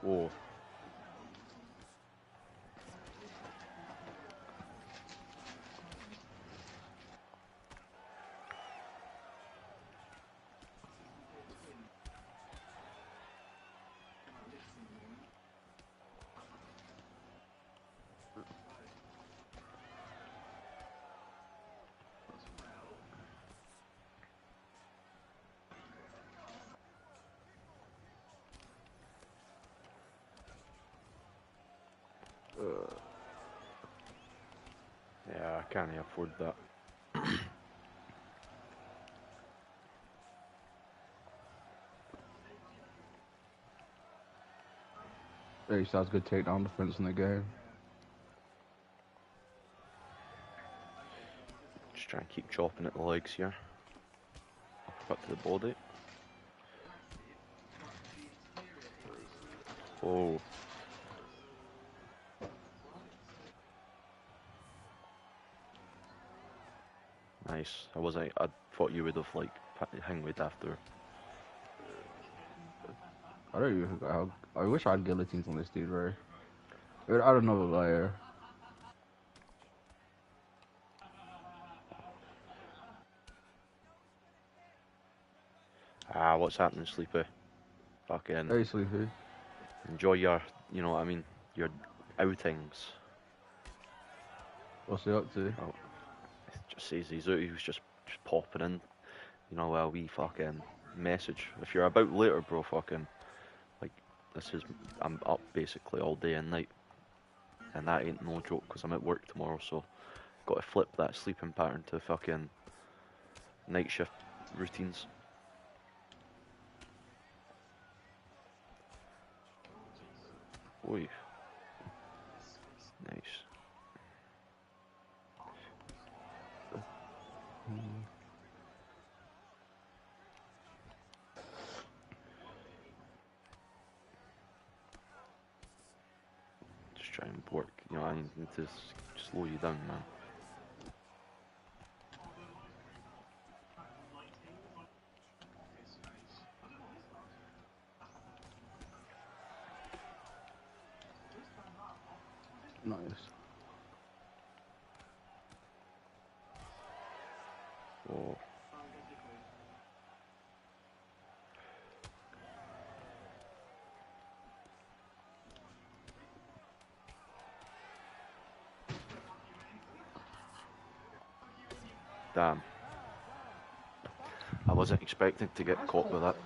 Whoa. Yeah, I can't afford that. He used to have good takedown defense in the game. Just try and keep chopping at the legs here. Cut to the body. Oh. Nice. I thought you would have like hanged after. I don't even. I wish I had guillotines on this dude, right? I don't know the layer. Ah, what's happening, Sleepy? Fucking Hey, Sleepy. enjoy your, you know what I mean, your outings. What's he up to? Oh, it just says he was just popping in. You know, a wee fucking message. If you're about later, bro, fucking, like, I'm up basically all day and night. And that ain't no joke, because I'm at work tomorrow, so got to flip that sleeping pattern to fucking night shift routines. Oi. Nice. Just try and work, you know, I need to slow you down, man. Nice. Oh. Damn. I wasn't expecting to get caught with that.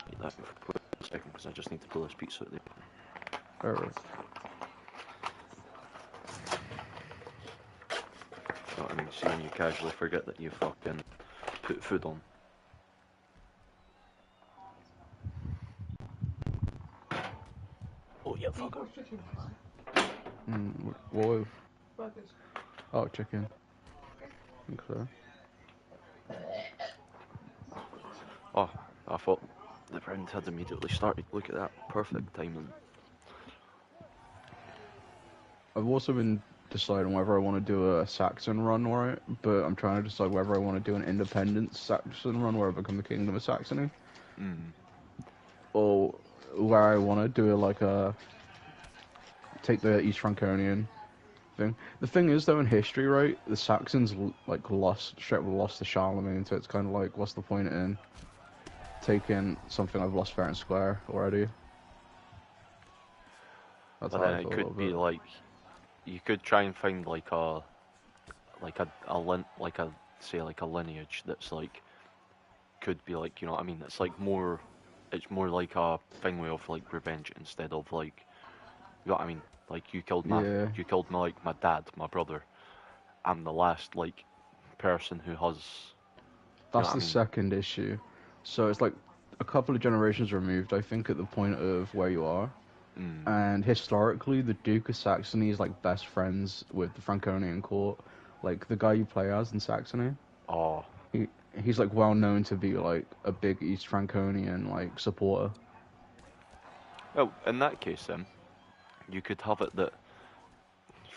Wait, that for a second, because I just need to pull this pizza out there. Alright. You know what I mean? See when you casually forget that you fucking put food on. Oh yeah, fucker. What? Oh, chicken. I think so. Oh, I thought the round had immediately started. Look at that. Perfect timing. I've also been deciding whether I want to do a Saxon run, right? But I'm trying to decide whether I want to do an independent Saxon run where I become the Kingdom of Saxony. Or where I want to do take the East Franconian thing. The thing is, though, in history, right, the Saxons straight up lost to Charlemagne, so it's kind of like, what's the point in taking something I've lost fair and square already? That's But how then I it feel could about be it. like, you could try and find like a lineage that's like, could be like, you know what I mean? It's like more, it's more like a thing way of like revenge instead of like, you know what I mean? Like you killed Yeah, like my dad, my brother. I'm the last like person who has, you know that's what I the mean? second issue. So it's like a couple of generations removed, I think, at the point of where you are. And historically, the Duke of Saxony is like best friends with the Franconian court. Like the guy you play as in Saxony, Oh, he he's like well known to be like a big East Franconian like supporter. well, in that case then, you could have it that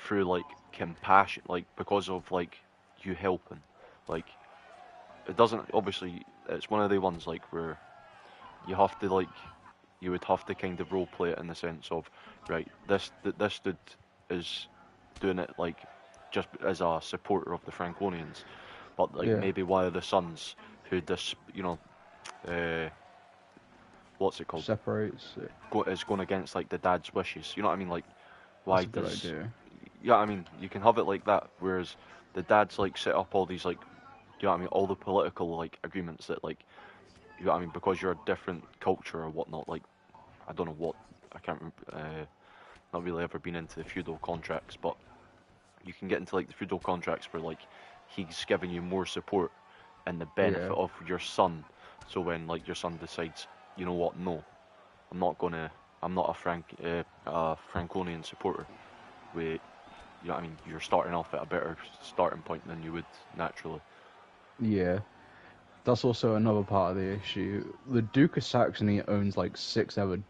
through like compassion, like because of like you helping, like it doesn't obviously. It's one of the ones like where you have to like, you would have to kind of role play it in the sense of, right, this dude is doing it like just as a supporter of the Franconians, but like Yeah. maybe one of the sons who uh, what's it called, Separates it. is going against like the dad's wishes. You know what I mean? Like, That's why a good does, idea. yeah, I mean, you can have it like that, whereas the dad's like set up all these like, you know what I mean, all the political like agreements that like, you know what I mean, because you're a different culture or whatnot. Like, I don't know what, I can't remember, not really ever been into the feudal contracts, but you can get into like the feudal contracts where like he's giving you more support and the benefit Yeah. of your son. So when like your son decides, you know what, no, I'm not gonna, I'm not a Franconian supporter. We, you know what I mean, you're starting off at a better starting point than you would naturally. Yeah. That's also another part of the issue. The Duke of Saxony owns like six other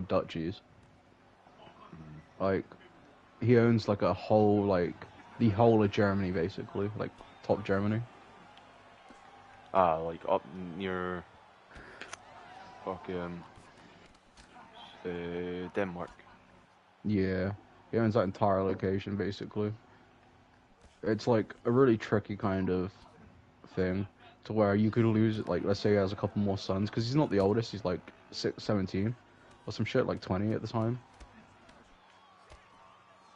duchies. Mm. Like he owns like a whole like the whole of Germany basically, like top Germany. Like up near fucking Denmark. Yeah. He owns that entire location basically. It's like a really tricky kind of thing to where you could lose it. Like let's say he has a couple more sons because he's not the oldest. He's like 17 or some shit, like 20 at the time.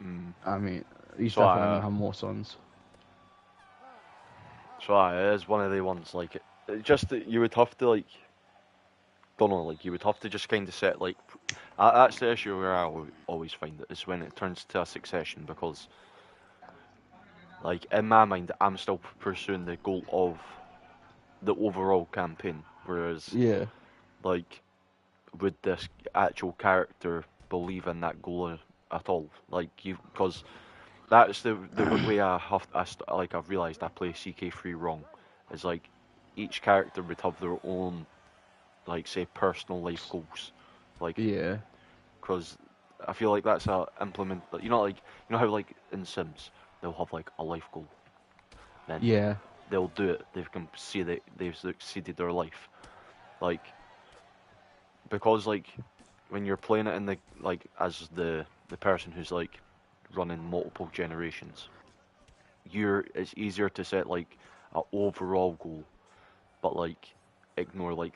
Mm. I mean, he's So definitely uh, gonna have more sons. it is one of the ones like it just you would have to like, don't know, like you would have to just kind of set like, that's the issue where I always find it is when it turns to a succession, because like in my mind I'm still pursuing the goal of the overall campaign, whereas Yeah, like would this actual character believe in that goal at all? Like you, because that's the way I've realised I play CK3 wrong. Is like each character would have their own, like, say, personal life goals, like, yeah, because I feel like that's a implement. You know, like, you know how like in Sims they'll have like a life goal, then yeah, they'll do it. They can see that they've succeeded their life, like, because like when you're playing it in the, like, as the person who's like running multiple generations, it's easier to set like a overall goal, but like ignore like,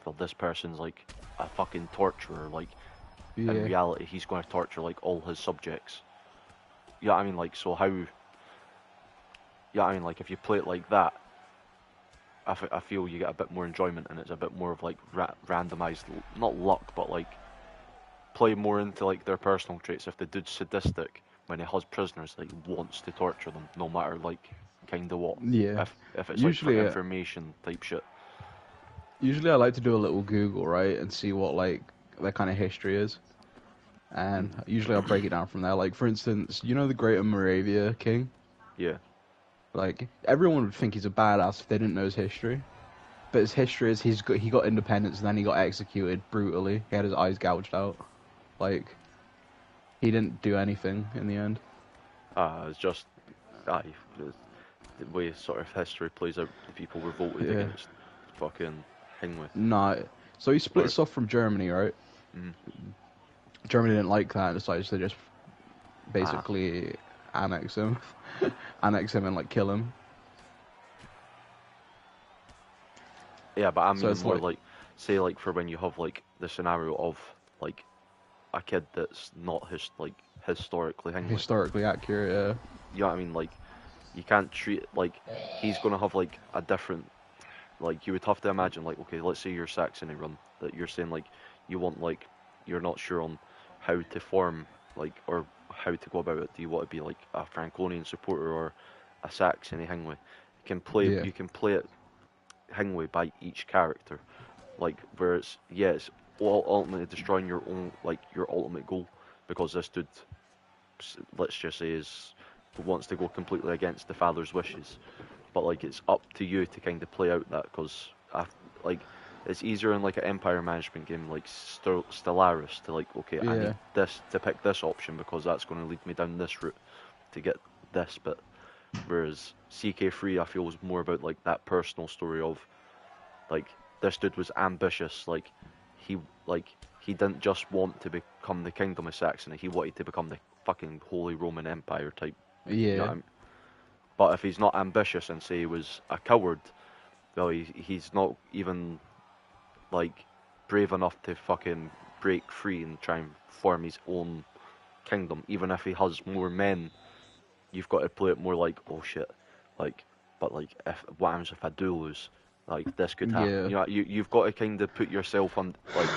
well, this person's like a fucking torturer. Like in yeah, reality, he's going to torture like all his subjects. Yeah, I mean, like, so how? Yeah, I mean, like, if you play it like that, I feel you get a bit more enjoyment, and it's a bit more of like randomized, not luck, but like play more into like their personal traits. If the dude's sadistic when he has prisoners, like wants to torture them, no matter like kind of what. yeah. If it's like for Usually, information type shit. usually I like to do a little Google, right, and see what like their kind of history is, and Mm. usually I'll break it down from there. Like for instance, you know the Greater Moravia King. Yeah. Like everyone would think he's a badass if they didn't know his history. But his history is he got independence and then he got executed brutally. He had his eyes gouged out. Like he didn't do anything in the end. It's just, aye, the way sort of history plays out. The people revolted Yeah. against fucking Hingway. Nah. So he Or, splits off from Germany, right? mm, Germany didn't like that and decided to just ah, basically annex him, annex him and like kill him. yeah, but I So mean it's more like like, say like for when you have like the scenario of like a kid that's not historically Hingway. historically accurate. You know what I mean? Like you can't treat it like he's gonna have like a different, like you would have to imagine like, okay, let's say you're Saxony run, that you're saying like you want like, you're not sure on how to form like, or how to go about it. Do you want to be like a Franconian supporter or a Saxony Hingway? Yeah. You can play it Hingway by each character, like where it's, yeah, it's all ultimately destroying your own, like your ultimate goal, because this dude, let's just say, is wants to go completely against the father's wishes, but like it's up to you to kind of play out that, because like it's easier in like an empire management game like Stellaris to like, okay, I need Yeah. this to pick this option because that's going to lead me down this route to get this bit, whereas CK3 I feel is more about like that personal story of like, this dude was ambitious. He like he didn't just want to become the Kingdom of Saxony. He wanted to become the fucking Holy Roman Empire type. You know what Yeah. I mean? But if he's not ambitious and say he was a coward, well, he's not even like brave enough to fucking break free and try and form his own kingdom. Even if he has more men, you've got to play it more like, oh shit, like, but like, if what happens if I do lose? Like this could happen. Yeah. You know, you've got to kind of put yourself on like,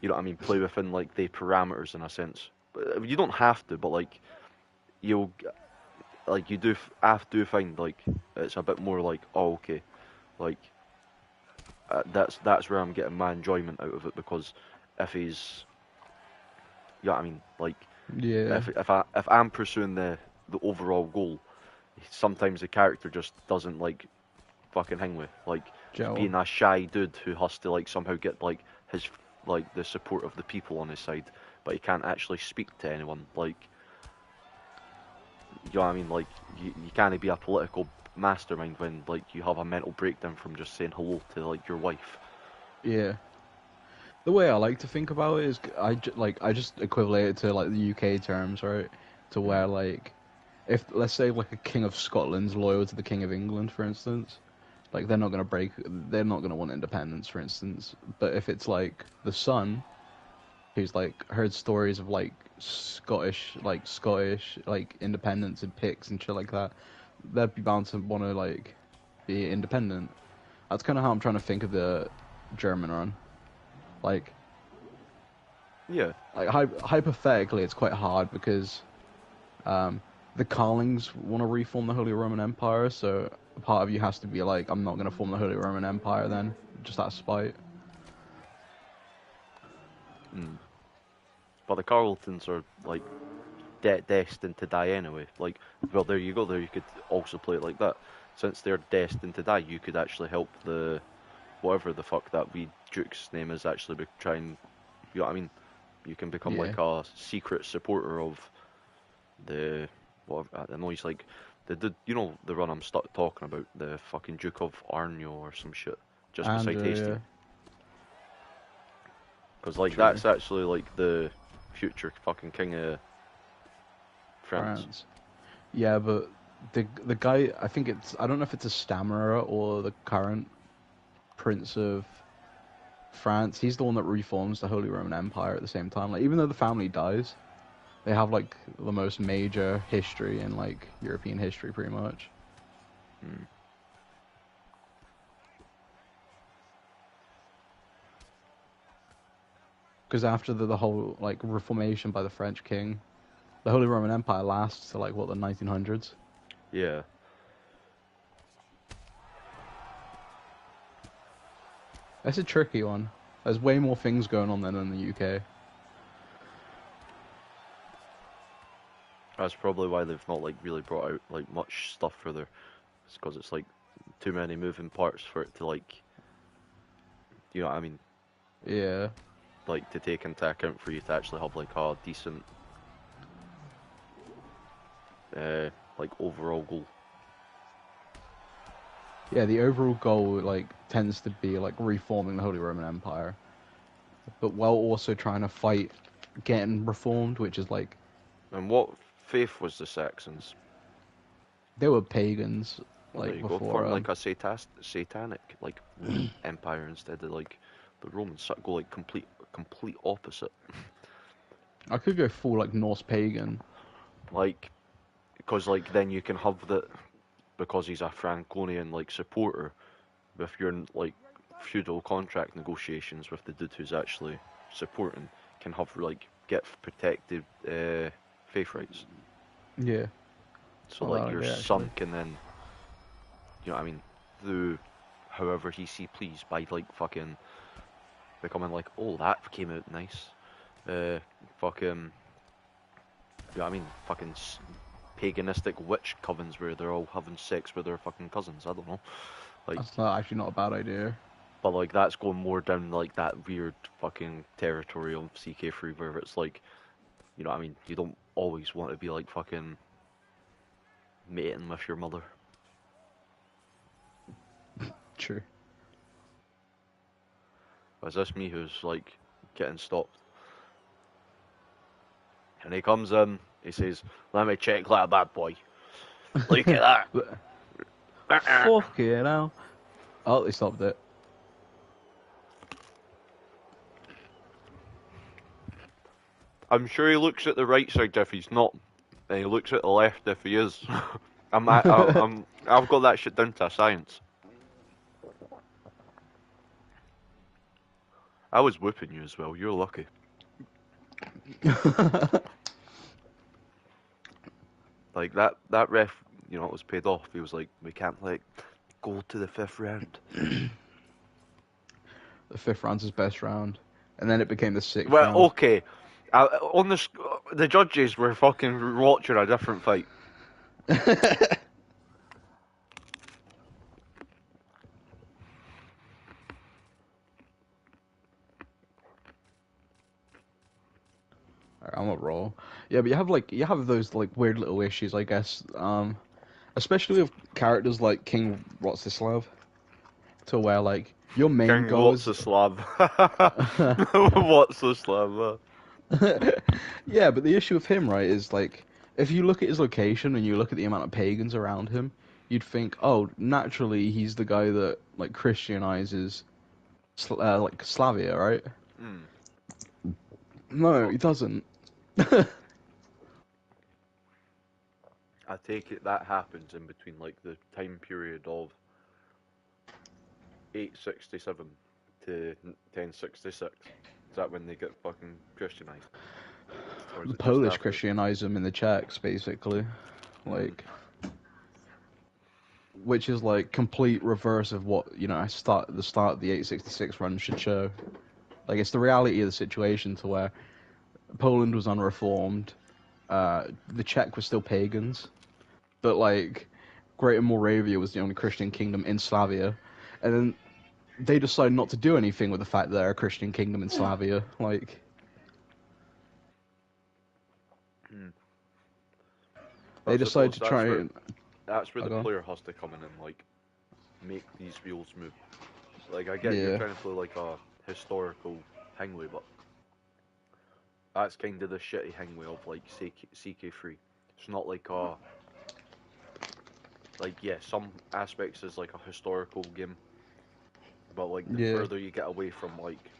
you know what I mean, play within like the parameters in a sense. But you don't have to, but like you'll like you do have to find like it's a bit more like, oh okay, like that's where I'm getting my enjoyment out of it because if he's, you know what I mean, like Yeah. if I'm pursuing the overall goal, sometimes the character just doesn't like fucking hang with like Joe. being a shy dude who has to like somehow get like his like the support of the people on his side, but he can't actually speak to anyone. Like, you know what I mean? Like you can't be a political mastermind when like you have a mental breakdown from just saying hello to like your wife. Yeah. The way I like to think about it is I just equivalent it to like the UK terms, right? To Mm. where like if let's say like a king of Scotland's loyal to the king of England, for instance, like they're not gonna want independence, for instance. But if it's like the son who's like heard stories of like Scottish like independence and picks and shit like that, they'd be bound to want to like be independent. That's kind of how I'm trying to think of the German run. Like, Yeah, hypothetically, it's quite hard because um, the Carlings want to reform the Holy Roman Empire, so a part of you has to be like, I'm not going to form the Holy Roman Empire then, just out of spite. mm. But the Carltons are like destined to die anyway. Like, well, there you go. There you could also play it like that. Since they're destined to die, you could actually help the whatever the fuck that wee Duke's name is actually trying. You know what I mean? You can become Yeah. like a secret supporter of the what I don't know. He's like the you know the run I'm talking about, the fucking Duke of Arnyo or some shit, just And beside Hasty. yeah, Because like true. that's actually like the future fucking king of France. France. Yeah, but the guy, I don't know if it's a stammerer or the current Prince of France. He's the one that reforms the Holy Roman Empire at the same time. Like, even though the family dies, they have like the most major history in like European history, pretty much. Hmm. Because after the whole like reformation by the French king, the Holy Roman Empire lasts to like what, the 1900s. Yeah. It's a tricky one. There's way more things going on than in the UK. That's probably why they've not like really brought out like much stuff for their. It's because it's like too many moving parts for it to like, you know what I mean, Yeah. like to take into account for you to actually have like a decent, like overall goal. Yeah, the overall goal like tends to be like reforming the Holy Roman Empire, but while also trying to fight getting reformed, which is like And what faith was the Saxons? they were pagans Well, there like you go. before Form like a satanic like empire instead of like the Romans. So go like complete opposite. I could go full like Norse pagan. Like because like then you can have the because he's a Franconian like supporter with your like feudal contract negotiations with the dude who's actually supporting can have like get protected faith rights. Yeah, it's So not a like bad your idea son actually. can then, you know what I mean, do however he see please by like fucking becoming like, oh that came out nice, fucking, you know what I mean, fucking paganistic witch covens where they're all having sex with their fucking cousins. I don't know, like, That's not actually not a bad idea. but like that's going more down like that weird fucking territory of CK3 where it's like, you know what I mean, you don't always want to be like fucking mating with your mother. True. Is this me who's like getting stopped? And he comes in, he says, "Let me check that bad boy. Look at that." Fuck it now. Oh, they stopped it. I'm sure he looks at the right side if he's not, and he looks at the left if he is. I've got that shit down to a science. I was whooping you as well. You're lucky. Like that ref, you know, it was paid off. He was like, "We can't let go to the 5th round." The 5th round's his best round, and then it became the 6th Well, round. okay. On the judges were fucking watching a different fight. I'm a roll. Yeah, but you have those like weird little issues, I guess. Especially with characters like King Rostislav, to where like your main King, goal what's is. the slab? What's the slab? Yeah, but the issue with him, right, is like if you look at his location and you look at the amount of pagans around him, you'd think, oh, naturally he's the guy that like Christianizes, like Slavia, right? Hmm. No, Well, he doesn't. I take it that happens in between like the time period of 867 to 1066. Is that when they get fucking Christianized? Or is The it just Polish after? Christianize him in the Czechs, basically, Hmm. like, which is like complete reverse of what the start of the 866 run should show. Like, it's the reality of the situation to where Poland was unreformed, the Czech were still pagans, but like Greater Moravia was the only Christian kingdom in Slavia, and then they decided not to do anything with the fact that they're a Christian kingdom in Slavia. Like, Hmm. I they decided suppose to try and. that's where Oh, the go on. player has to come in and like make these wheels move. Like I get you're Yeah, trying to play like a historical hangway, but that's kind of the shitty hangway of like CK3. It's not like yeah, some aspects is like a historical game, but like the yeah. further you get away from like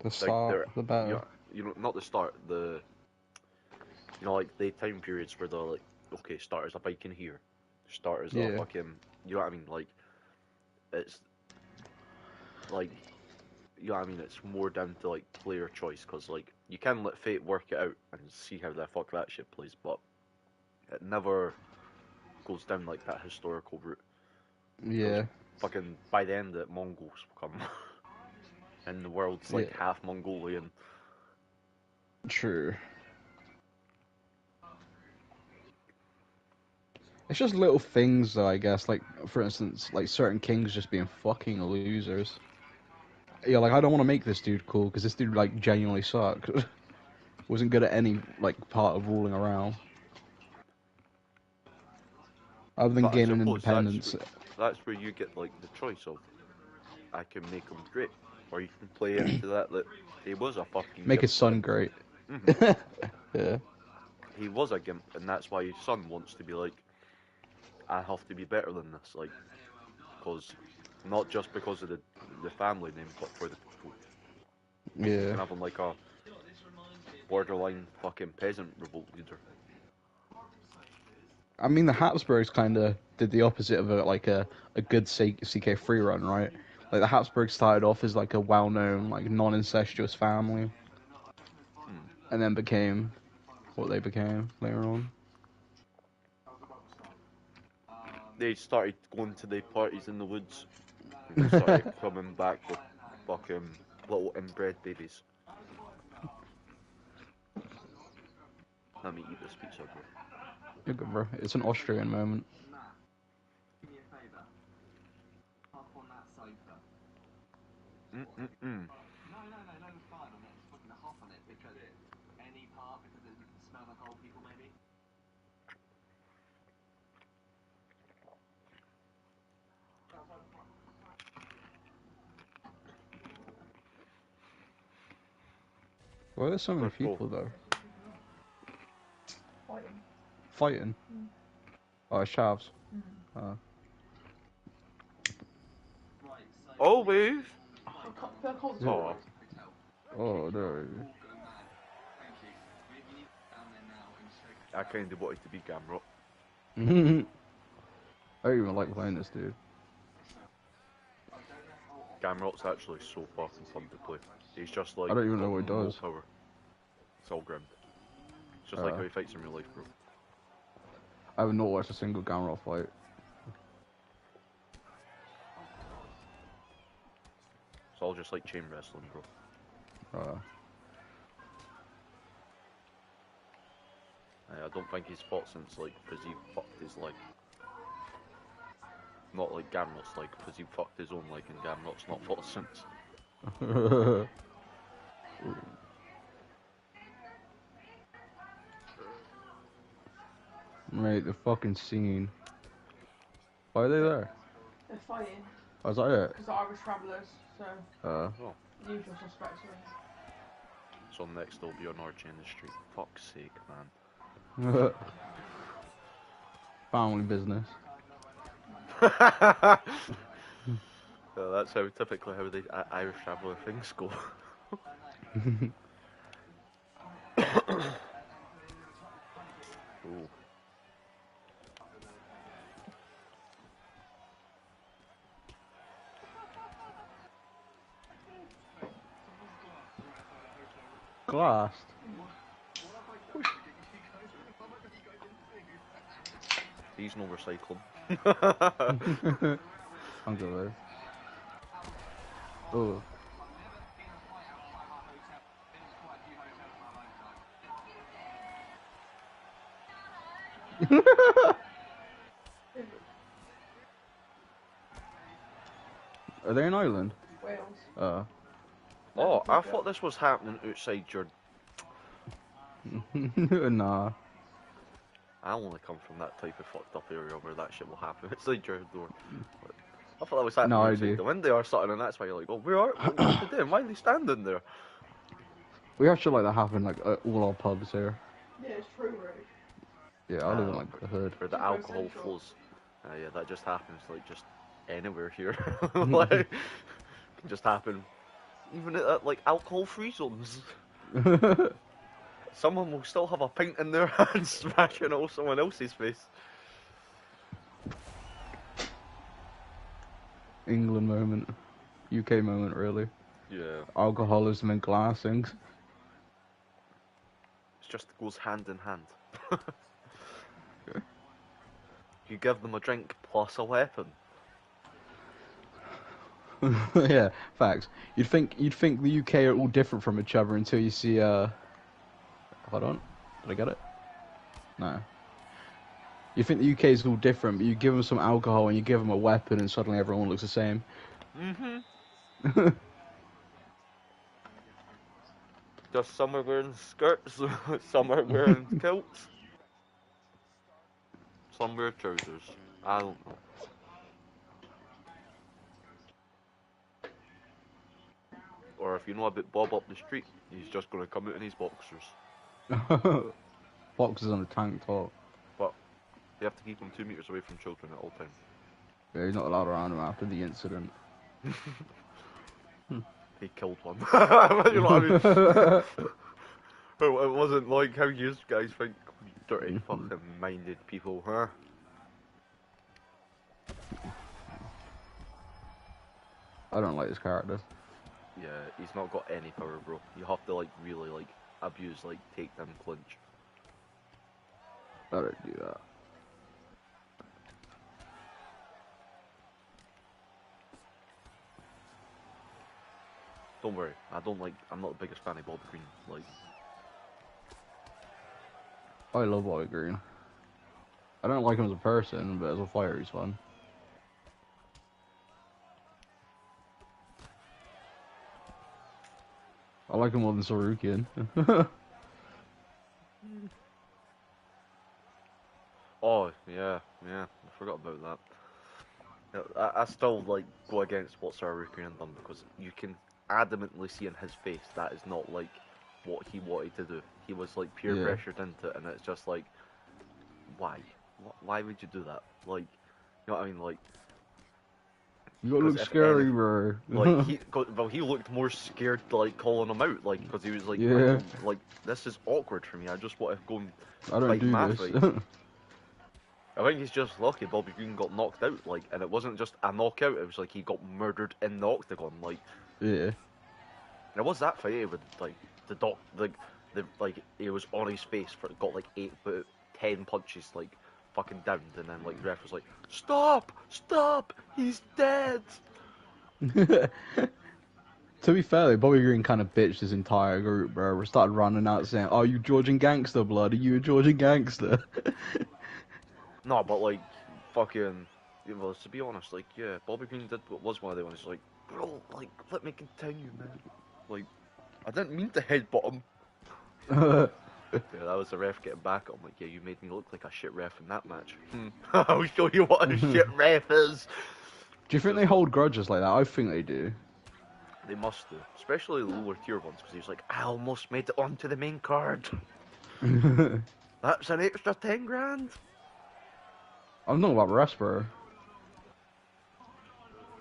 The like start, there the better. you know not the start, the you know like the time periods where they're like, okay, start as a bike in here, start as a Yeah, fucking, you know what I mean, like it's like, you know what I mean, it's more down to like player choice, because like you can let fate work it out and see how the fuck that shit plays, but it never goes down like that historical route, because yeah, fucking by the end the Mongols come and the world's yeah. like half Mongolian. True. It's just little things, though. I guess, like for instance, like certain kings just being fucking losers. Yeah, like I don't want to make this dude cool because this dude like genuinely sucked. Wasn't good at any like part of ruling around other than But I gaining suppose independence. that's where you get like the choice of, I can make him great, or you can play into that he was a fucking Make gimp, his son and great. Yeah, he was a gimp, and that's why his son wants to be like, I have to be better than this, like, because not just because of the family name, but for the people. You yeah. can have him like a borderline fucking peasant revolt leader. I mean, the Habsburgs kind of did the opposite of a good CK3 run, right? Like the Habsburgs started off as like a well-known like non-incestuous family, Hmm. and then became what they became later on. They started going to the parties in the woods, and they started coming back with fucking little inbred babies. Let me eat this pizza, bro. You're good, bro. It's an Austrian moment. Mm-mm-mm. Why are there so many Let's go. people though? Fighting. Fighting? Oh, it's Chavs. Always. Oh. Oh no. I kind of wanted to be Gamrot. I don't even like playing this dude. Gamrot's actually so fucking fun to play. He's just like. I don't even know what he does. Power. It's all grim. It's just like how he fights in real life, bro. I have not watched a single Gamrot fight. It's all just like chain wrestling, bro. I don't think he's fought since like because he fucked his leg. Not like Gamrot's leg, because he fucked his own leg and Gamrot's not fought since. Mate, the fucking scene. Why are they there? They're fighting. Oh, is that it? Because they're Irish travellers, so Oh. usual suspects are So next they'll be on RJ in the street. Fuck's sake, man. Family business. That's how typically how the Irish traveller things go. Ooh. Glassed. He's no recycling. I'm good. Oh. Are they in Ireland? Wales. Oh, I thought this was happening outside your. Nah. I only come from that type of fucked up area where that shit will happen. It's like your door. I thought that was happening outside the window or something, and that's why you're like, oh, where are what are they doing? Why are they standing there? We have shit like that happen like all our pubs here. Yeah, it's true, right? Yeah, I live in like the hood. Where the alcohol flows. Yeah, that just happens like just anywhere here. Like, it can just happen. Even at like alcohol-free zones. Someone will still have a pint in their hand smashing all someone else's face. England moment. UK moment, really. Yeah. Alcoholism and glassing. It just goes hand in hand. You give them a drink plus a weapon. Yeah, facts. You'd think the UK are all different from each other until you see hold on. Did I get it? No. You think the UK is all different, but you give them some alcohol and you give them a weapon and suddenly everyone looks the same. Mm-hmm. Just some are wearing skirts, some are wearing kilts. Some wear trousers. I don't know. Or if you know about Bob up the street, he's just going to come out in his boxers. Boxers on a tank top. But you have to keep him 2 meters away from children at all times. Yeah, he's not allowed around him after the incident. He killed one. You know what I mean? It wasn't like how you guys think dirty fucking minded people, huh? I don't like this character. Yeah, he's not got any power, bro. You have to like really like abuse, like take them clinch. I don't do that. Don't worry, I'm not the biggest fan of Bobby Green. Like, I love Bobby Green. I don't like him as a person, but as a fighter, he's fun. I like him more than Sarukian. oh yeah, I forgot about that. I still like go against what Sarukian done because you can adamantly see in his face that is not like what he wanted to do. He was like peer Yeah. pressured into it, and it's just like, why? Why would you do that? Like, you know what I mean? Like, You gotta 'cause look if scary, anything- bro. like he looked more scared, like calling him out, like because he was like, Yeah. like this is awkward for me. I just want to go and I don't fight do my this. fight. I think he's just lucky Bobby Green got knocked out, like, and it wasn't just a knockout. It was like he got murdered in the octagon, like. Yeah. And it was that fight with like the he was on his face for got like 10 punches like fucking downed, and then like the ref was like, stop, he's dead. To be fair, though, Bobby Green kind of bitched his entire group, bro. We started running out saying, "Are you Georgian gangster, blood? Are you a Georgian gangster?" No, but like fucking, well, to be honest, like yeah, Bobby Green did what was one of the ones like, bro, like let me continue, man. Like I didn't mean to headbutt him. Yeah, that was the ref getting back. I'm like, yeah, you made me look like a shit ref in that match. I'll show you what a shit ref is. Do you think they hold grudges like that? I think they do. They must do, especially the lower tier ones, because he's like, I almost made it onto the main card. That's an extra 10 grand. I'm not about refs, bro.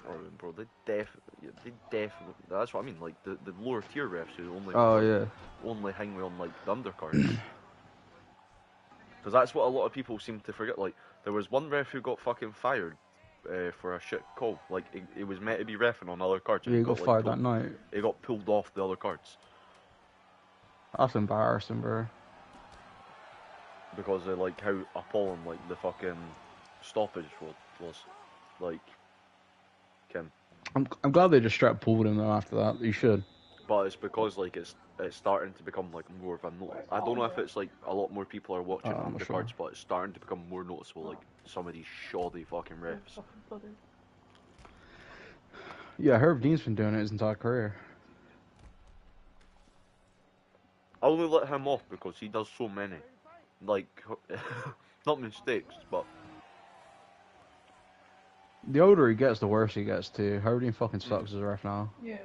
Oh, bro, they definitely. That's what I mean. Like the lower tier refs who only Oh yeah. only hang on like the undercards. Because that's what a lot of people seem to forget. Like there was one ref who got fucking fired for a shit call. Like he was meant to be reffing on other cards. And Yeah, he got fired pulled, that night. He got pulled off the other cards That's embarrassing, bro. because of like how appalling like the fucking stoppage was. Like, Kim. I'm glad they just straight pulled him though after that. You should. But it's because like it's starting to become like more of a note. I don't know if it's like a lot more people are watching I'm not undercards, sure. but it's starting to become more noticeable. Like some of these shoddy fucking refs. Yeah, Herb Dean's been doing it his entire career. I only let him off because he does so many, like, not mistakes, but The older he gets, the worse he gets too. Herb Dean fucking sucks as a ref now. Yeah.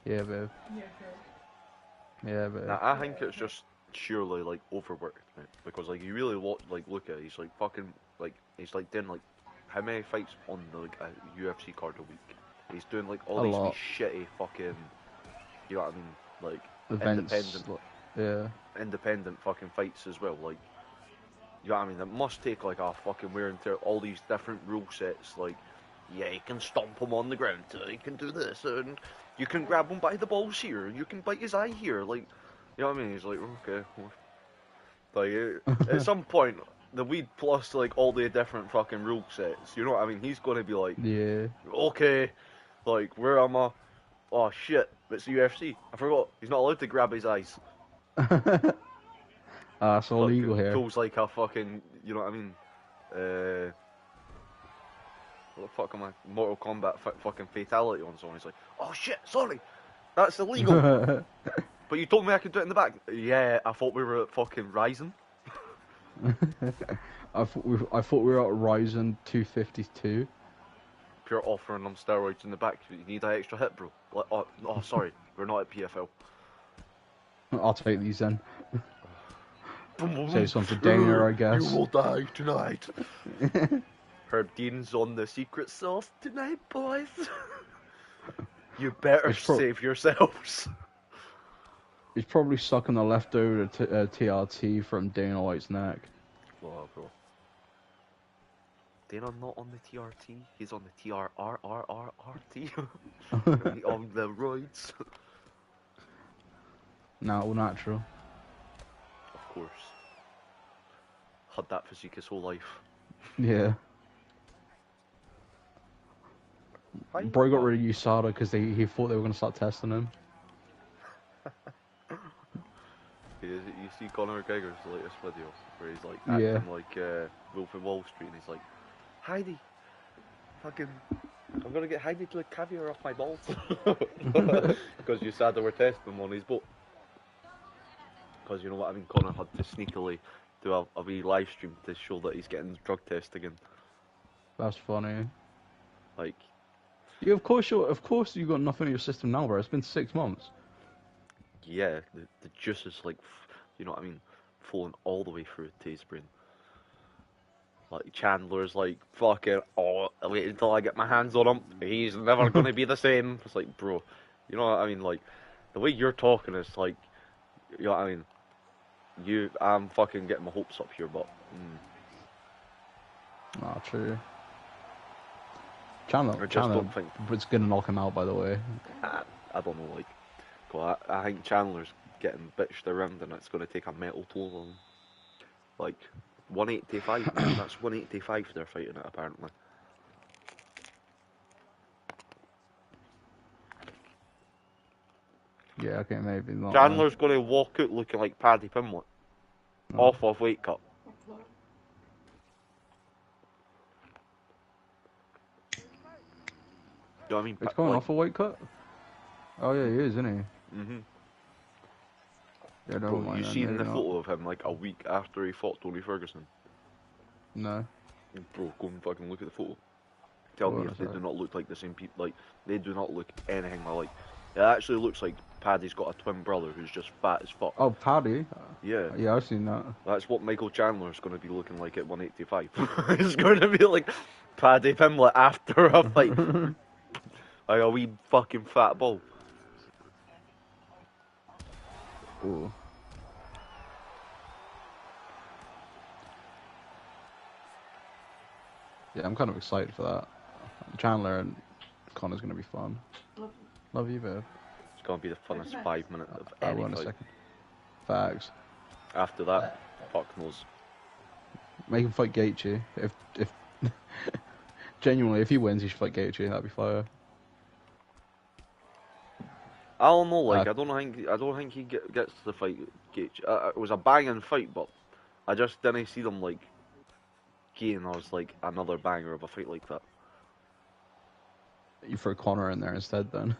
Yeah, babe. Yeah, sure. Yeah, babe. nah, I think it's just surely like overworked, mate. Because like you really look at it, he's like fucking like he's like doing like how many fights on the, like a UFC card a week? He's doing like all A these lot. wee shitty fucking, you know what I mean, like Events. Yeah. independent fucking fights as well. Like, you know what I mean? It must take like a fucking wear and tear. All these different rule sets. Like, yeah, you can stomp him on the ground. You can do this, and you can grab him by the balls here. You can bite his eye here. Like, you know what I mean? He's like, okay. Like, at some point, the weed plus like all the different fucking rule sets. You know what I mean? He's gonna be like, Yeah. okay, like where am I? Oh shit, it's UFC. I forgot. He's not allowed to grab his eyes. It's all legal here. Pulls like a fucking, you know what I mean? What the fuck am I? Mortal Kombat fucking fatality on someone. He's like, oh shit, sorry, that's illegal. But you told me I could do it in the back. Yeah, I thought we were at fucking Ryzen. I thought we were at Ryzen 252. Pure offering them steroids in the back. You need that extra hit, bro. Like, oh, sorry, we're not at PFL. I'll take these then. Boom, boom, Say something to Dana, I guess. You will die tonight. Herb Dean's on the secret sauce tonight, boys. You better save yourselves. He's probably sucking the leftover TRT from Dana White's neck. Wow, bro. Dana not on the TRT. He's on the TRRRRRT. On the roids. Nah, all natural. Of course. Had that physique his whole life. Yeah. Bro got rid of USADA because he thought they were going to start testing him. You see Conor McGregor's latest video where he's like acting like Wolf of Wall Street, and he's like, Heidi, fucking, I'm gonna get Heidi to lick caviar off my balls because USADA were testing him on his boat. Because you know what I mean, Conor had to sneakily do a wee live stream to show that he's getting drug test again. That's funny. Like, yeah, of course you got nothing in your system now, bro. It's been 6 months. yeah, the juice is like, you know what I mean, flowing all the way through Tay's brain. Like Chandler's like, fucking, oh, wait until I get my hands on him. He's never gonna be the same. It's like, bro, you know what I mean? Like, the way you're talking is like, you know what I mean? I'm fucking getting my hopes up here, but. Not true. I Chandler just don't think. was gonna knock him out, by the way. I don't know, like, well, I think Chandler's getting bitched around and it's going to take a mental toll on him. Like, 185, man, that's 185 they're fighting at, apparently. Yeah, okay, maybe not. Chandler's going to walk out looking like Paddy Pimblett, off of weight cut. You know what I mean? It's going like, off a weight cut? Oh yeah, he is, isn't he? Mm-hmm. Yeah, Bro, don't mind. you seen the not. photo of him like a week after he fought Tony Ferguson? No. Bro, go and fucking look at the photo. Tell me if they do not look like the same people. Like, they do not look anything like. It actually looks like Paddy's got a twin brother who's just fat as fuck. Oh, Paddy? Yeah. Yeah, I've seen that. That's what Michael Chandler's going to be looking like at 185. It's going to be like Paddy Pimblett after a fight. Like a wee fucking fat ball. Ooh. Yeah, I'm kind of excited for that. Chandler and Connor's going to be fun. Love you, babe. It's going to be the funnest 5 minutes of any in a fight. second. Facts. After that, fuck knows. Make him fight Gaethje. If genuinely, if he wins, he should fight Gaethje. That'd be fire. I don't know, like I don't think he gets to fight Gaethje. It was a banging fight, but I just didn't see them like getting us like another banger of a fight like that. You throw Connor in there instead, then.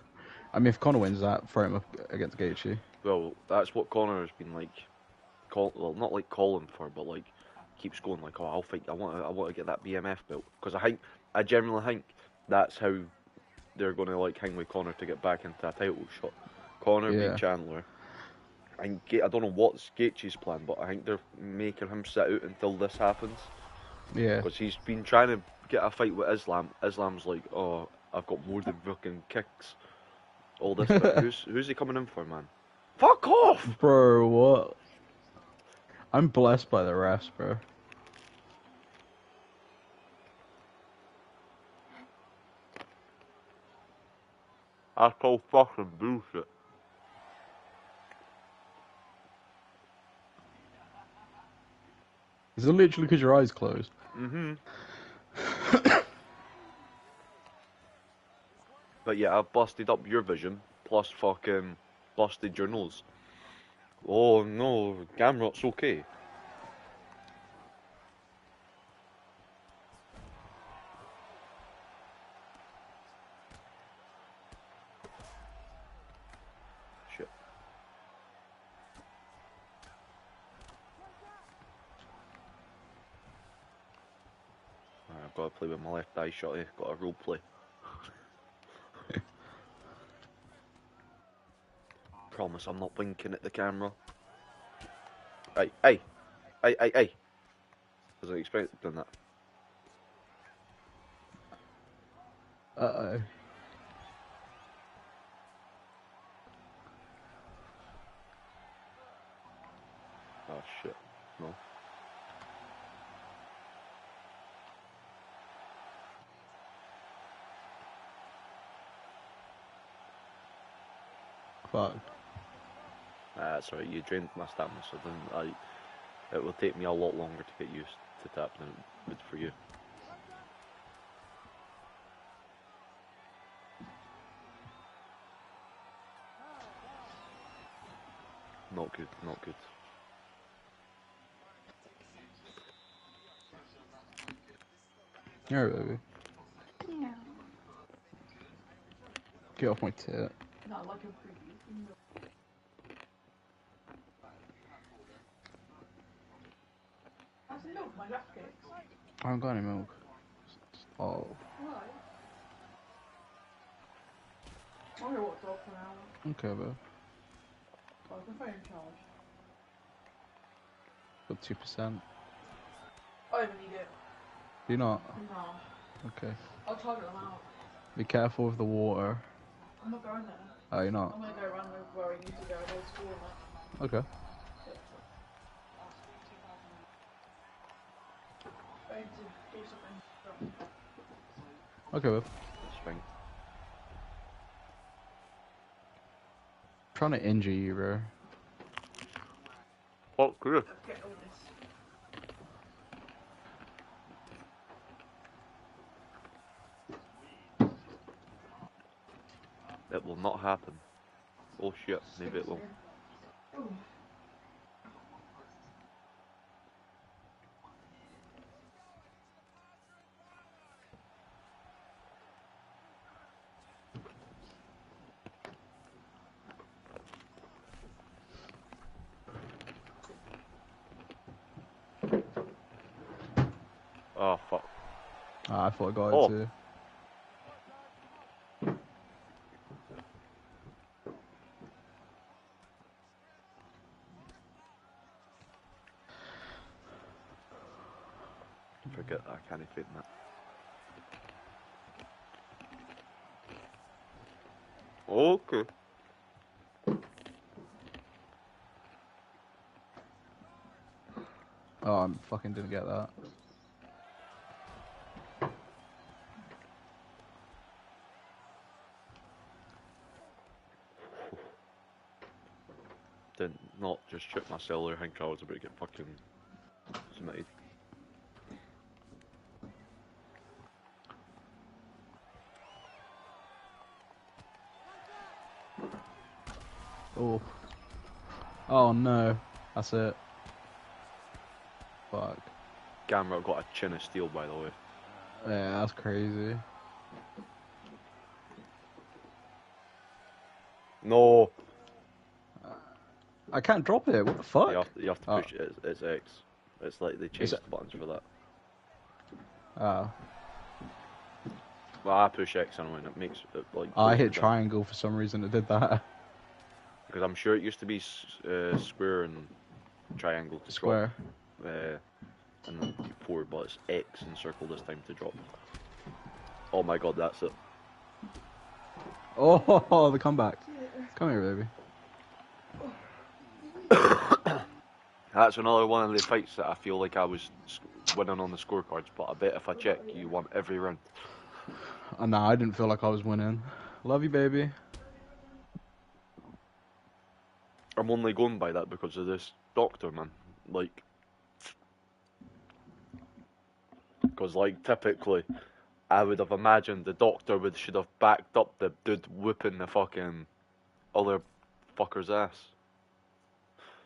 I mean, if Connor wins that, throw him up against Gaethje. Well, that's what Connor has been like, well, not like calling for, but like keeps going like, oh, I'll fight. I want to get that BMF belt because I genuinely think that's how they're going to like hang with Connor to get back into a title shot. Connor beat Chandler. I don't know what's Gaethje's plan, but I think they're making him sit out until this happens. Yeah. Because he's been trying to get a fight with Islam. Islam's like, oh, I've got more than fucking kicks. All this, but who's he coming in for, man? Fuck off! Bro, what? I'm blessed by the refs, bro. That's all fucking bullshit. Is it literally because your eyes closed? Mm-hmm. But yeah, I've busted up your vision, plus fucking busted your nose. Oh no, Gamrot's okay. Shit. I've got to play with my left eye shot here, got a role play. Promise I'm not winking at the camera. Hey. Wasn't expecting that. Uh-oh. Oh shit, no. Fuck. That's alright, you drained my stamina, so then it will take me a lot longer to get used to tapping out. Good for you. Not good, not good. Here, baby. No. Get off my tit. Not like a preview. That's milk, my left cakes. I haven't got any milk. Oh. Why? I'm gonna walk off for an hour. Okay, bro. Oh, the phone charge. Got 2%. I don't even need it. Do you not? No. Okay. I'll charge it out. Be careful with the water. I'm not going there. Oh, you're not? I'm gonna go around where I need to go. There's school and that. Okay. I need to do something. Okay, well. That's fine. Trying to injure you, bro. Oh, good. Get all this. It will not happen. Oh shit, maybe it will. Ooh. Oh fuck. Ah, I thought I got Oh. it too. Forget that, I can't fit in that. Okay. Oh, I fucking didn't get that. Did not just shoot my cellular. I think I was about to get fucking submitted. Oh. Oh no. That's it. Fuck. Gamrot got a chin of steel, by the way. Yeah, that's crazy. No. I can't drop it. What the fuck? You have to push it. It's X. It's like they changed the buttons for that. Oh. Well, I push X anyway, and it makes it like. I hit goes down. triangle for some reason. It did that. Because I'm sure it used to be square and triangle to Square. drop. And then forward, but it's X and circle this time to drop. Oh my god, that's it. Oh, the comeback. Come here, baby. That's another one of the fights that I feel like I was winning on the scorecards, but I bet if I check, you won every round. Nah, I didn't feel like I was winning. Love you, baby. I'm only going by that because of this doctor, man. Like, because like typically, I would have imagined the doctor should have backed up the dude whooping the fucking other fucker's ass.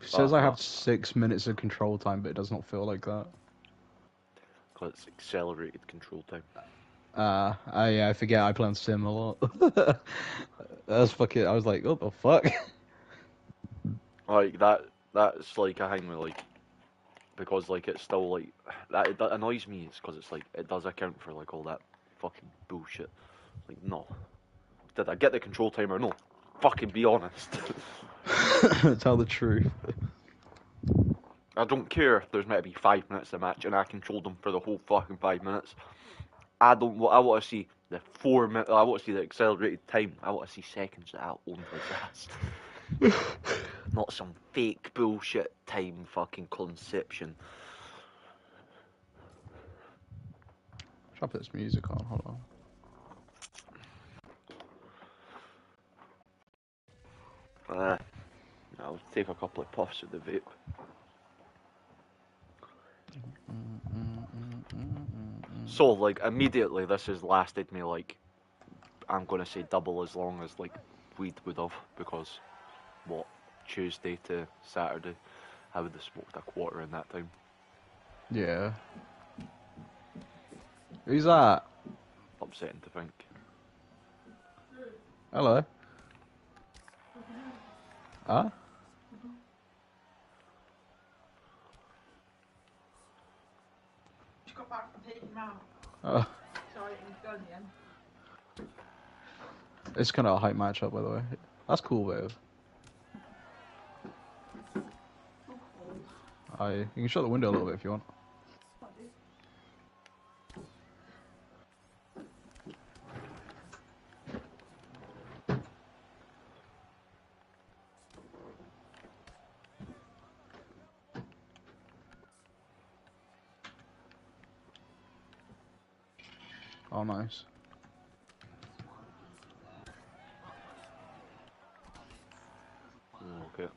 It says I have 6 minutes of control time, but it does not feel like that. Because it's accelerated control time. Yeah, I forget I play on Sim a lot. That's fucking. I was like, what the fuck? Like that's like a thing with like, because like it's still like that. It annoys me. It's because it's like it does account for like all that fucking bullshit. Like, no, did I get the control time or no? Fucking be honest. Tell the truth. I don't care if there's meant to be 5 minutes of match and I controlled them for the whole fucking 5 minutes. I want to see the 4 minutes. I want to see the accelerated time. I want to see seconds that I own his ass. Not some fake bullshit time fucking conception. Try to put this music on. Hold on. I'll take a couple of puffs of the vape. So, like, immediately this has lasted me, like, I'm going to say double as long as, like, weed would have, because, what, Tuesday to Saturday, I would have smoked a quarter in that time. Yeah. Who's that? Upsetting to think. Hello. Huh? Just got back from taking him out. Oh. Sorry, he's gone again. It's kind of a hype matchup, by the way. That's cool, babe. You can shut the window a little bit if you want. Oh, nice. Okay.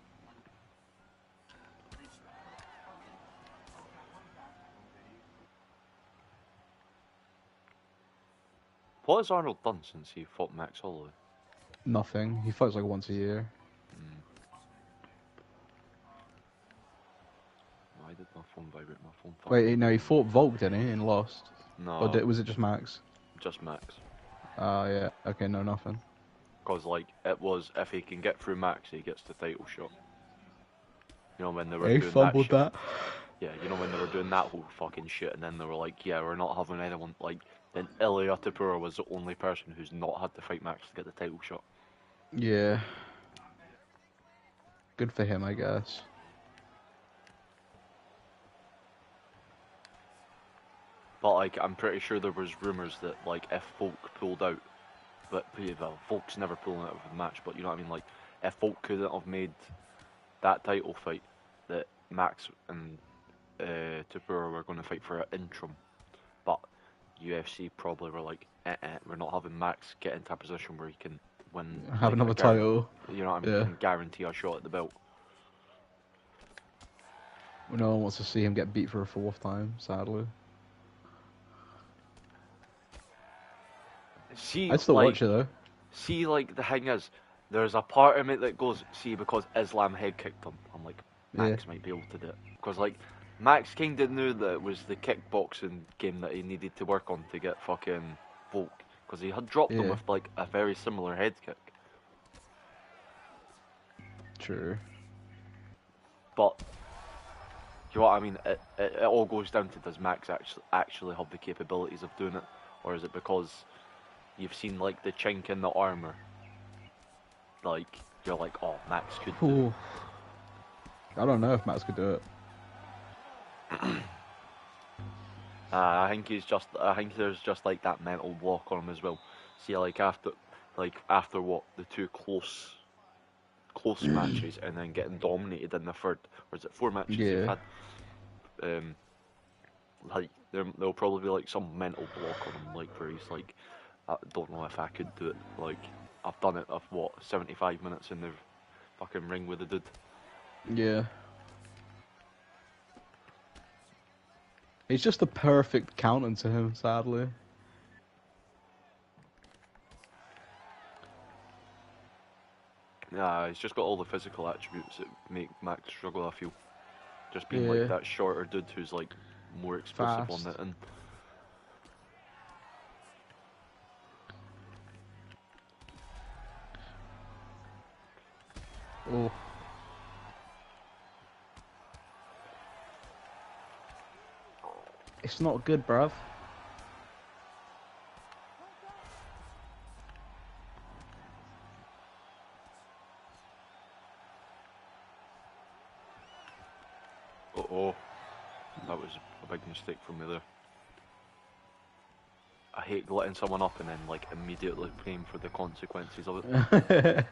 What has Arnold done since he fought Max Holloway? Nothing. He fights like once a year. Why did my phone vibrate? My phone Wait, no, he fought Volk, didn't he, and lost? Or No, was it just Max? just Max. Yeah. Okay, no, nothing. Because, like, it was, if he can get through Max, he gets the title shot. You know, when they were He doing that fumbled shit. that. Yeah, you know, when they were doing that whole fucking shit, and then they were like, yeah, we're not having anyone, like, then Ilya Tapura was the only person who's not had to fight Max to get the title shot. Yeah. Good for him, I guess. But, like, I'm pretty sure there was rumours that, like, if Volk pulled out, but, well, Volk's never pulling out of a match, but you know what I mean, like, if Volk couldn't have made that title fight, that Max and Tapura were going to fight for an interim, but UFC probably were like, we're not having Max get into a position where he can win, Have like, another title. you know what I mean, Yeah. can guarantee a shot at the belt. No one wants to see him get beat for a fourth time, sadly. See, I'd still like, watch it though. see, like, the thing is, there's a part of me that goes, see, because Islam head kicked him, I'm like, Max might be able to do it. Because, like, Max kinda knew that it was the kickboxing game that he needed to work on to get fucking Volk. Because he had dropped him Yeah. with, like, a very similar head kick. True. But, you know what I mean? It all goes down to, does Max actually have the capabilities of doing it? Or is it because you've seen, like, the chink in the armour? Like, you're like, oh, Max could do it. Ooh. I don't know if Max could do it. I think there's just like that mental block on him as well. See, like after what, the two close matches, and then getting dominated in the third, or is it 4 matches they've Yeah. had? Like there'll probably be like some mental block on him, like where he's like, I don't know if I could do it. Like, I've done it. Of what, 75 minutes in the fucking ring with the dude. Yeah. He's just the perfect counter to him, sadly. Yeah, he's just got all the physical attributes that make Max struggle, I feel. Just being Yeah. like that shorter dude who's like more explosive Fast. on it. And Oh. It's not good, bruv. oh, that was a big mistake from me there. I hate letting someone up and then like immediately paying for the consequences of it.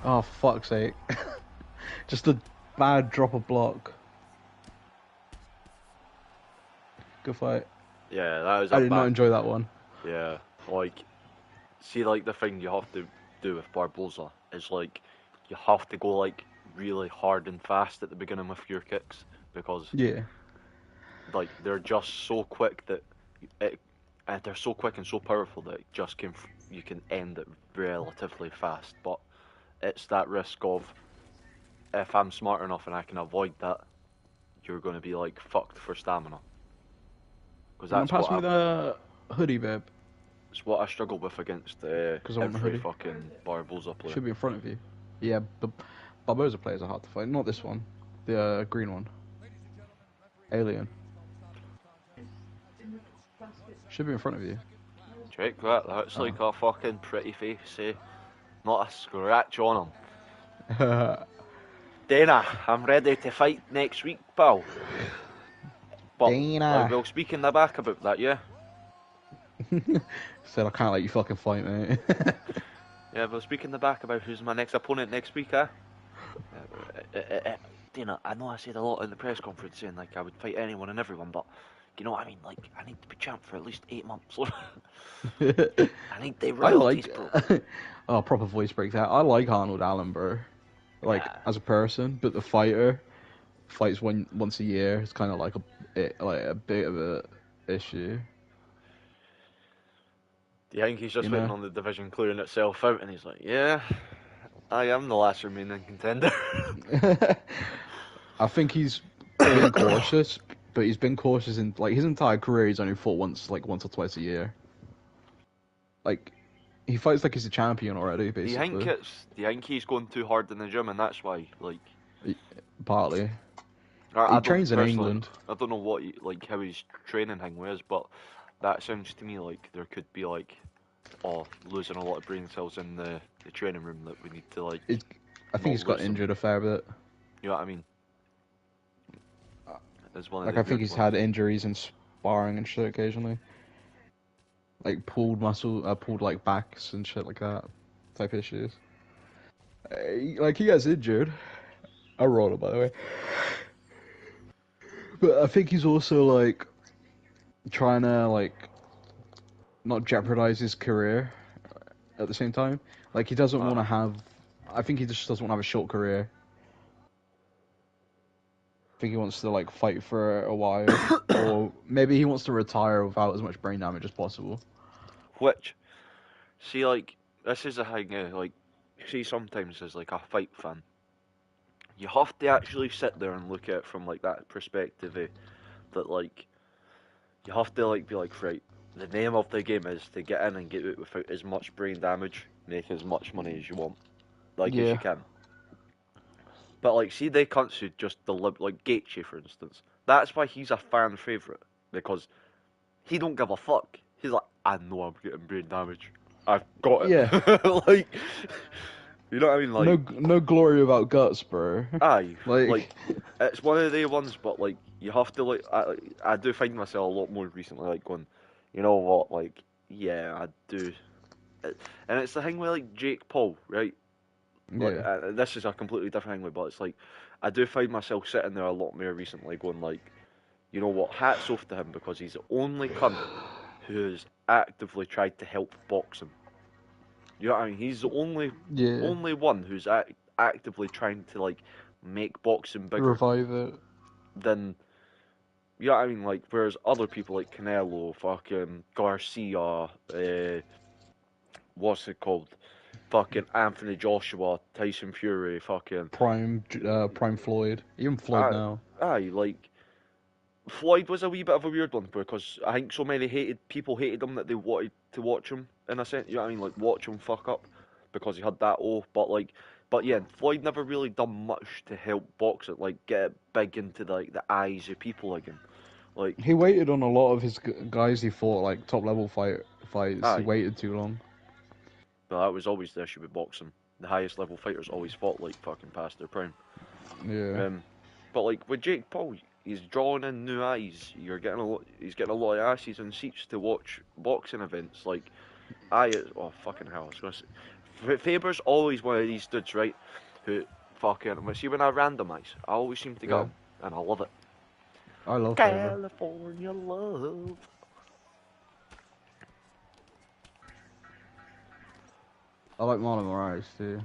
Oh, fuck's sake. Just a bad drop of block. Good fight. Yeah, that was I a did not enjoy that one. Yeah, like, see, like the thing you have to do with Barboza is like, you have to go like really hard and fast at the beginning with your kicks, because Yeah. like they're just so quick that they're so quick and so powerful that it just you can end it relatively fast. But it's that risk of, if I'm smart enough and I can avoid that, you're going to be like fucked for stamina. Because that's Pass me the hoodie, babe. it's what I struggle with against I want the every hoodie. fucking Barboza player. Should be in front of you. Yeah, the Barboza players are hard to fight. Not this one. The green one. Alien. Should be in front of you. Check that, that's Oh. like a fucking pretty face, eh? Not a scratch on him. Dana, I'm ready to fight next week, pal. But Dana. we'll speak in the back about that, yeah? Said I can't let you fucking fight, mate. Yeah, we'll speak in the back about who's my next opponent next week, huh? Dana, I know I said a lot in the press conference saying like I would fight anyone and everyone, but you know what I mean? Like, I need to be champ for at least 8 months. I need the I royalties, like. bro. Oh, proper voice breaks out. I like Arnold Allen, bro. Like Nah. as a person, but the fighter fights once a year. It's kind of like a bit of a issue. Do you think he's just You waiting know? on the division clearing itself out and he's like, yeah, I am the last remaining contender? I think he's being cautious, but he's been cautious in like his entire career. He's only fought once or twice a year. Like he fights like he's a champion already, basically. Do you think he's going too hard in the gym and that's why? Like, Partly, I he don't trains in personally, England. I don't know what like how his training thing was, but that sounds to me like there could be like, losing a lot of brain cells in the training room that we need to like I think not he's got lose them. injured a fair bit. You know what I mean? It's one of Like the I think weird he's ones. had injuries in sparring and shit occasionally. Like pulled like backs and shit like that type issues. Like he gets injured. I roll it by the way, but I think he's also like trying to like not jeopardize his career at the same time. Like he doesn't want to Aye. have. I think he just doesn't want to have a short career. I think he wants to like fight for a while, or maybe he wants to retire without as much brain damage as possible. Which, see, like, this is a thing, like, see, sometimes as like a fight fan, you have to actually sit there and look at it from like that perspective, that like you have to like be like, right, the name of the game is to get in and get out without as much brain damage, make as much money as you want, like as you Yeah, can. But like, see, they cunts who just like Gaethje, for instance. That's why he's a fan favorite, because he don't give a fuck. He's like, I know I'm getting brain damage. I've got yeah. it. Like, you know what I mean? Like, No glory without guts, bro. aye, like Like, it's one of the ones, but like you have to like. I do find myself a lot more recently like going, you know what? Like, yeah, I do. And it's the thing with like Jake Paul, right? Like, yeah, this is a completely different thing, but it's like I do find myself sitting there a lot more recently, going like, you know what? Hats off to him because he's the only cunt who has actively tried to help boxing. You know what I mean? He's the yeah. only one who's actively trying to like make boxing bigger Revive it. than, you know what I mean? Like, whereas other people like Canelo, fucking Garcia, what's it called? Fucking Anthony Joshua, Tyson Fury, fucking Prime Floyd. Even Floyd I, now. like Floyd was a wee bit of a weird one because I think so many people hated him that they wanted to watch him in a sense. You know what I mean? Like watch him fuck up because he had that but yeah, Floyd never really done much to help boxing, like get it big into the eyes of people again. Like, He waited on a lot of his guys he fought, like top level fights. He aye, waited too long. but that was always the issue with boxing. The highest level fighters always fought like fucking past their prime. Yeah. Um, but like with Jake Paul, he's drawing in new eyes. He's getting a lot of asses and seats to watch boxing events. Like, oh fucking hell, I was gonna say, Faber's always one of these dudes, right? Who fucking, see when I randomise, I always seem to get Yeah. him, and I love it. I love Faber. California love. I like Marlon Moraes too.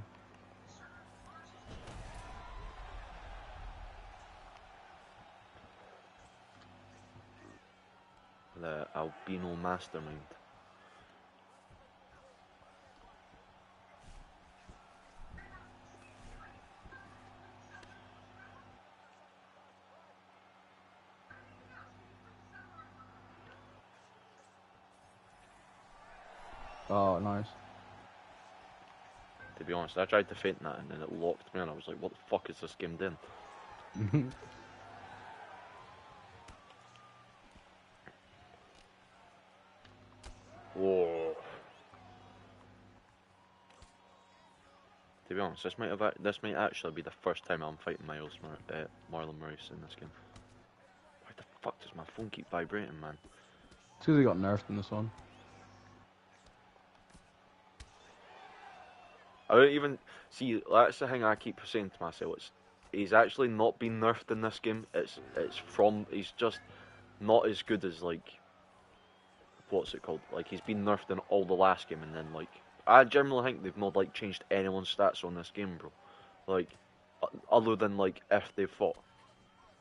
The albino mastermind. Oh, nice. To be honest, I tried to feint that and then it locked me and I was like, what the fuck is this game doing? Whoa. be honest, this might actually be the first time I'm fighting Marlon Moraes in this game. Why the fuck does my phone keep vibrating, man? It's because he got nerfed in this one. I don't even see. That's the thing I keep saying to myself. He's actually not been nerfed in this game. He's just not as good as like, what's it called? Like he's been nerfed in all the last game, and then like I generally think they've not like changed anyone's stats on this game, bro. Like other than like if they fought.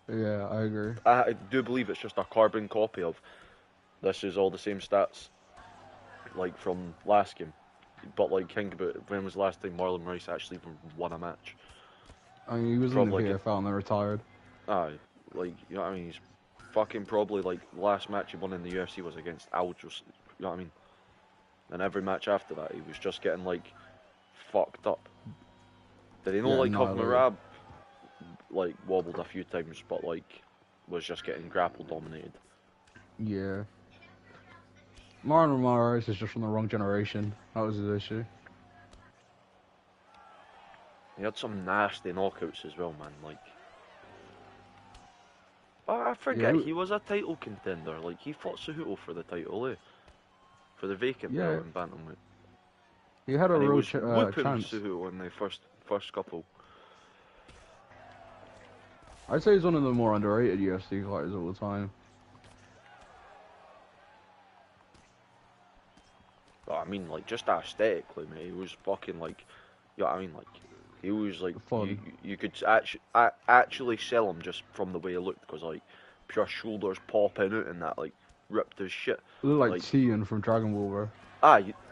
Yeah, I agree. I do believe it's just a carbon copy of this is all the same stats like from last game. But like think about it, when was the last time Marlon Moraes actually even won a match? I mean, he was in the PFL and then retired. Aye, like you know what I mean. He's fucking probably like the last match he won in the UFC was against Aljo. You know what I mean? And every match after that, he was just getting like fucked up. Did he know like Hovmarab like wobbled a few times, but like was just getting grapple dominated? Yeah. Marlon Moraes is just from the wrong generation. That was his issue. He had some nasty knockouts as well, man. Like, I forget he was a title contender. Like he fought Cejudo for the title, for the vacant belt in bantamweight. He had a real whipping chance. Cejudo in the first couple. I'd say he's one of the more underrated UFC fighters of all the time. But I mean, like, just aesthetically, mate, he was fucking like, you know what I mean? Like, he was like, you could actually sell him just from the way he looked, because like, pure shoulders popping out and that, like, ripped as shit. He looked like Tian from Dragon Ball, bro.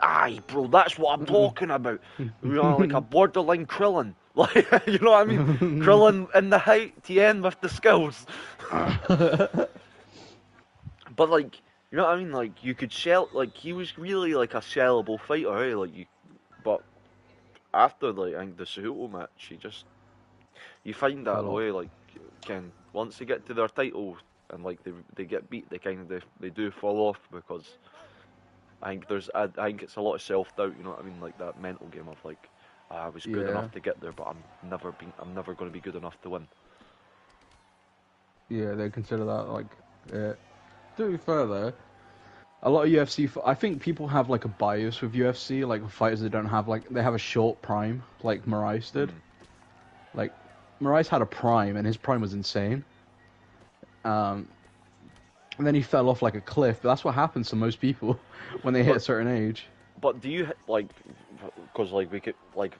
Aye, bro, that's what I'm talking about. You know, like a borderline Krillin. Like, you know what I mean? Krillin in the height, Tien with the skills. But like, you know what I mean? Like, you could sell, like, he was really like a sellable fighter, eh? Like, but after, like, I think the Cejudo match, you find that way, like, once they get to their title and, like, they get beat, they do fall off, because I think it's a lot of self-doubt, you know what I mean? Like, that mental game of, like, I was good enough to get there, but I'm never going to be good enough to win. Yeah, they consider that, like, to be fair though, a lot of UFC, I think people have like a bias with UFC, like fighters that don't have they have a short prime, like Moraes did. Like, Moraes had a prime, and his prime was insane. And then he fell off like a cliff, but that's what happens to most people when they hit a certain age. But do you, like, because like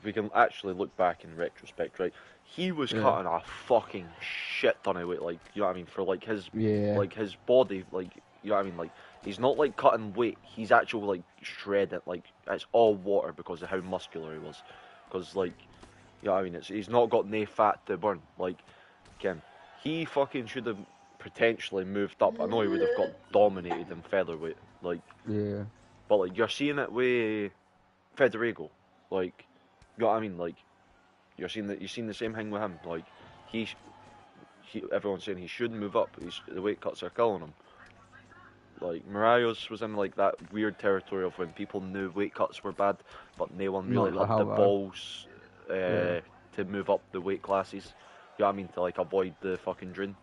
we can actually look back in retrospect, right? He was cutting a fucking shit ton of weight, like, you know what I mean, for like his body, like, you know what I mean, like, he's not like cutting weight, he's actually like shredding, like it's all water because of how muscular he was, because like, you know what I mean, he's not got no fat to burn. Like, again, he fucking should have potentially moved up. I know he would have got dominated in featherweight, like, but like you're seeing it with Federico, like, you know what I mean, like, you're seeing the same thing with him. Like, everyone's saying he should move up. The weight cuts are killing him. Like, Moraes was in like that weird territory of when people knew weight cuts were bad, but no one really had the balls to move up the weight classes. You know what I mean, to like avoid the fucking drain.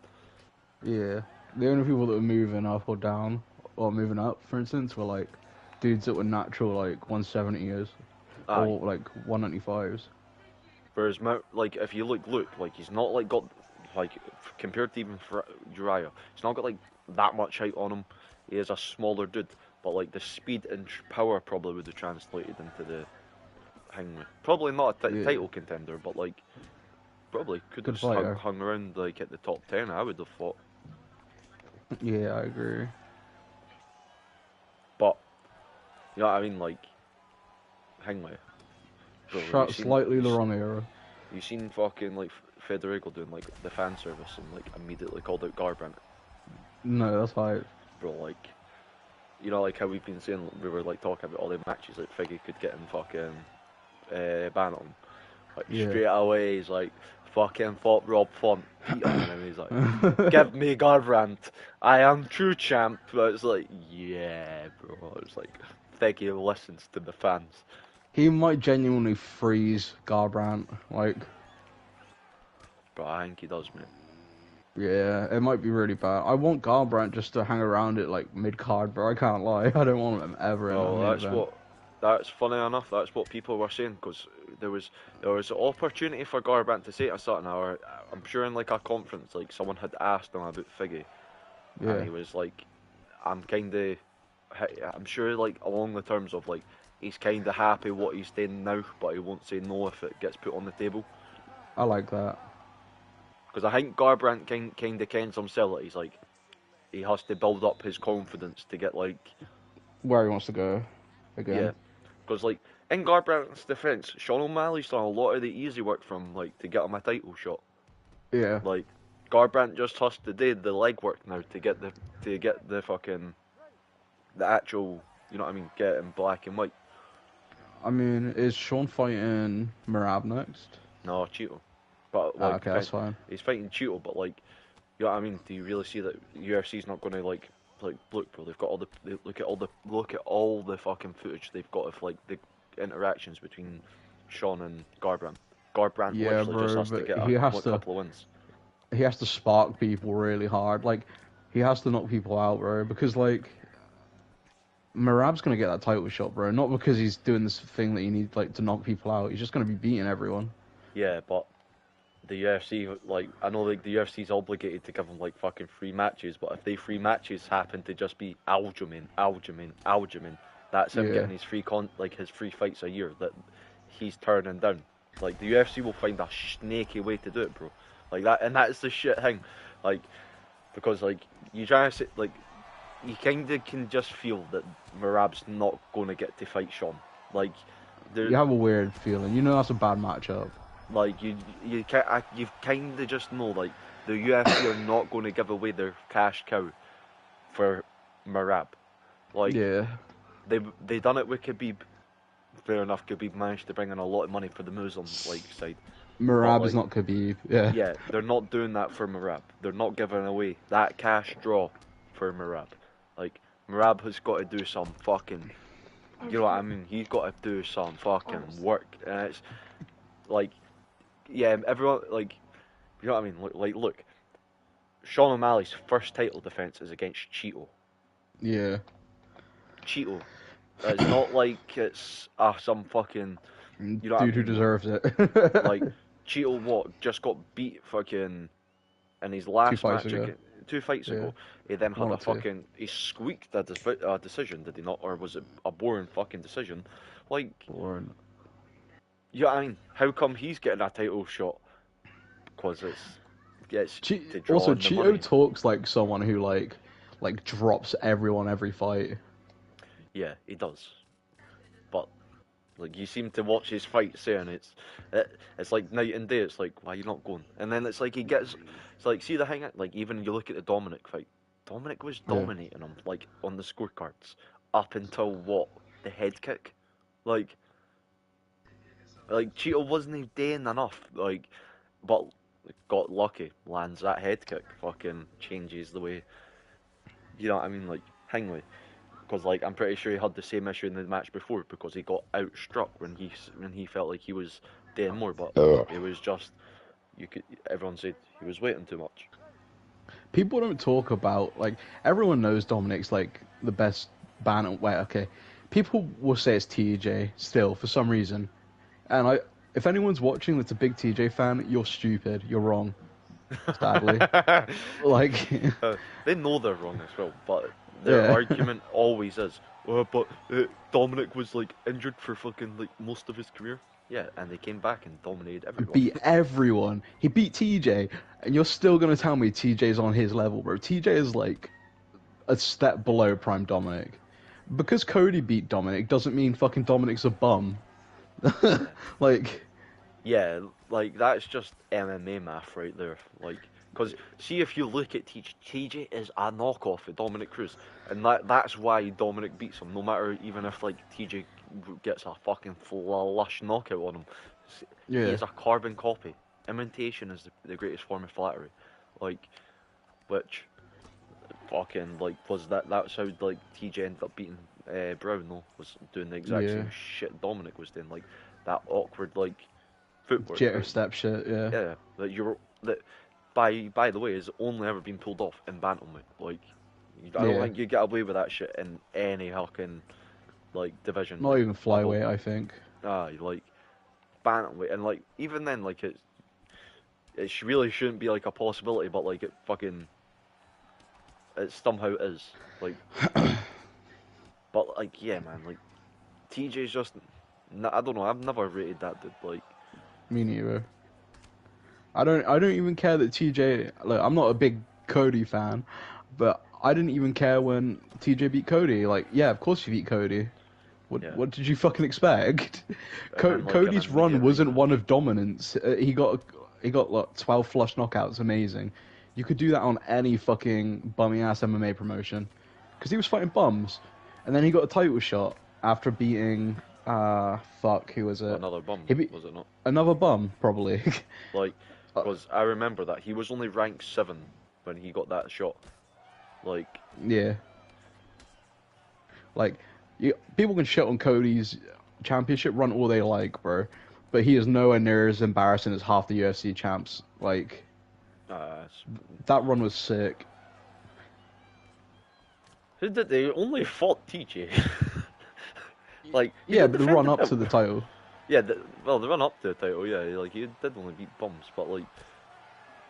Yeah, the only people that were moving up or down, or moving up, for instance, were like dudes that were natural, like 170ers, or like 195s. Whereas, like, if you look, like, he's not like got, like, compared to even Uriah, he's not got like that much height on him. He is a smaller dude, but like the speed and power probably would have translated into the thing. Probably not a title contender, but like probably could have hung around like at the top 10. I would have thought. Yeah, I agree. But you know what I mean, like, hang with. Shot slightly the wrong era. You seen fucking like Federico doing like the fan service and like immediately called out Garbrandt? No, that's hype. Bro, like, you know, like how we've been saying, we were like talking about all the matches like Figgy could get in fucking ban on. Like, straight away he's like, fucking fought Rob Font, beat him, and then he's like, give me Garbrandt, I am true champ. But it's like, yeah, bro. It's like, Figgy listens to the fans. He might genuinely freeze Garbrandt. Like, But I think he does, mate. yeah, it might be really bad. I want Garbrandt just to hang around it like mid card, but I can't lie. I don't want him ever in a Well, main that's event. what. That's funny enough. That's what people were saying because there was an opportunity for Garbrandt to say to Sutton, or I'm sure in like a conference, like someone had asked him about Figgy, and Yeah, he was like, I'm kind of, I'm sure like along the terms of like he's kind of happy what he's doing now, but he won't say no if it gets put on the table. I like that. Because I think Garbrandt kind of kens himself that he's like he has to build up his confidence to get like Where he wants to go yeah. again. Because like in Garbrandt's defence, Sean O'Malley's done a lot of the easy work from like to get him a title shot. Yeah, Like Garbrandt just has to do the legwork now to get the fucking the actual, you know what I mean, get it in black and white. I mean, is Sean fighting Merab next? No, Cheeto. But Ah, like okay, that's fine. he's fighting Cheeto, but like you know what I mean? Do you really see that UFC's not going to like look, bro? They've got all the look at all the fucking footage they've got of like the interactions between Sean and Garbrandt. Garbrandt Yeah, literally just bro, has to but get he has a to couple of wins. spark people really hard. Like, he has to knock people out, bro, because like Merab's gonna get that title shot, bro. Not because he's doing this thing that you need like to knock people out. He's just gonna be beating everyone. Yeah, but the UFC, like I know like the UFC's obligated to give him like fucking free matches, but if they free matches happen to just be Aljamain, that's him Yeah. getting his his free fights a year that he's turning down. Like the UFC will find a snaky way to do it, bro. Like that, and that's the shit thing. Like because like you try to say like you kind of can just feel that Merab's not going to get to fight Sean. Like there, You have a weird feeling. You know that's a bad matchup. like you kind of just know like the UFC are not going to give away their cash cow for Merab. Like Yeah. they done it with Khabib. Fair enough, Khabib managed to bring in a lot of money for the Muslim like side. But Merab is like not Khabib. Yeah. yeah, they're not doing that for Merab. They're not giving away that cash draw for Merab. Like Merab has got to do some fucking, you know what I mean? He's got to do some fucking work, and it's like, yeah, everyone like, you know what I mean? Look, Sean O'Malley's first title defense is against Cheeto. Yeah. Cheeto. It's not like it's some fucking, you know what I Dude who mean? deserves it. Like Cheeto, what just got beat fucking in his 2 last fights match ago. again, 2 fights Yeah. ago. He then had 1 a or 2. fucking he squeaked a decision, did he not? Or was it a boring fucking decision? Like, Boring. you know what I mean? How come he's getting a title shot? Because it's to draw Also, in the Cheeto money. talks like someone who like drops everyone every fight. Yeah, he does. But like you seem to watch his fights there, and it's like night and day. It's like why you not going? And then it's like he gets. It's like see the thing. Like even you look at the Dominic fight. Dominic was Yeah. dominating him like on the scorecards up until what the head kick. Like Cheeto wasn't even doing enough. But got lucky. Lands that head kick. Fucking changes the way. You know what I mean? Like Hingley. Because like I'm pretty sure he had the same issue in the match before because he got outstruck when he felt like he was doing more, but it was just everyone said he was waiting too much. People don't talk about like everyone knows Dominic's like the best banner. Wait, okay. People will say it's TJ still for some reason, and if anyone's watching that's a big TJ fan, you're stupid. You're wrong. Sadly, like They know they're wrong as well, but their yeah. argument always is, but Dominic was like injured for fucking like most of his career. Yeah, and they came back and dominated everyone. Beat everyone. He beat TJ, and you're still gonna tell me TJ's on his level, bro. TJ is like a step below Prime Dominic. Because Cody beat Dominic doesn't mean fucking Dominic's a bum. Like, Yeah, like that's just MMA math right there. Like, because see if you look at TJ is a knockoff of Dominic Cruz, and that's why Dominic beats him. No matter even if like TJ gets a fucking lush knockout on him, he yeah. is a carbon copy. Imitation is the greatest form of flattery. Like, which fucking like was that's how like TJ ended up beating Brown though, was doing the exact Yeah. same shit Dominic was doing, like that awkward like footwork. Jitter step shit, yeah. Yeah, that you were that by the way has only ever been pulled off in bantamweight. Like I don't Yeah. think you get away with that shit in any fucking like division. Not like, even flyweight, I think. like bantamweight, and like even then, like it really shouldn't be like a possibility, but like it somehow is. Like, but like yeah, man, like TJ's just I don't know. I've never rated that dude. Like, Me neither. I don't even care that TJ. Like, I'm not a big Cody fan, but I didn't even care when TJ beat Cody. Like, yeah, of course you beat Cody. What did you fucking expect? Then, like, Cody's an run immediate wasn't rematch. one of dominance. He got like 12 flush knockouts. Amazing. You could do that on any fucking bummy ass MMA promotion, because he was fighting bums, and then he got a title shot after beating who was it? Another bum, He beat was it not? another bum, probably. Like, because I remember that he was only ranked 7 when he got that shot. Like, Yeah. Like, people can shit on Cody's championship run all they like, bro, but he is nowhere near as embarrassing as half the UFC champs. Like, that run was sick. who did they only fought TJ? Like, who Yeah, did but the defend run up to title? the title. Yeah, the run up to the title, yeah, like he did only beat bums, but like,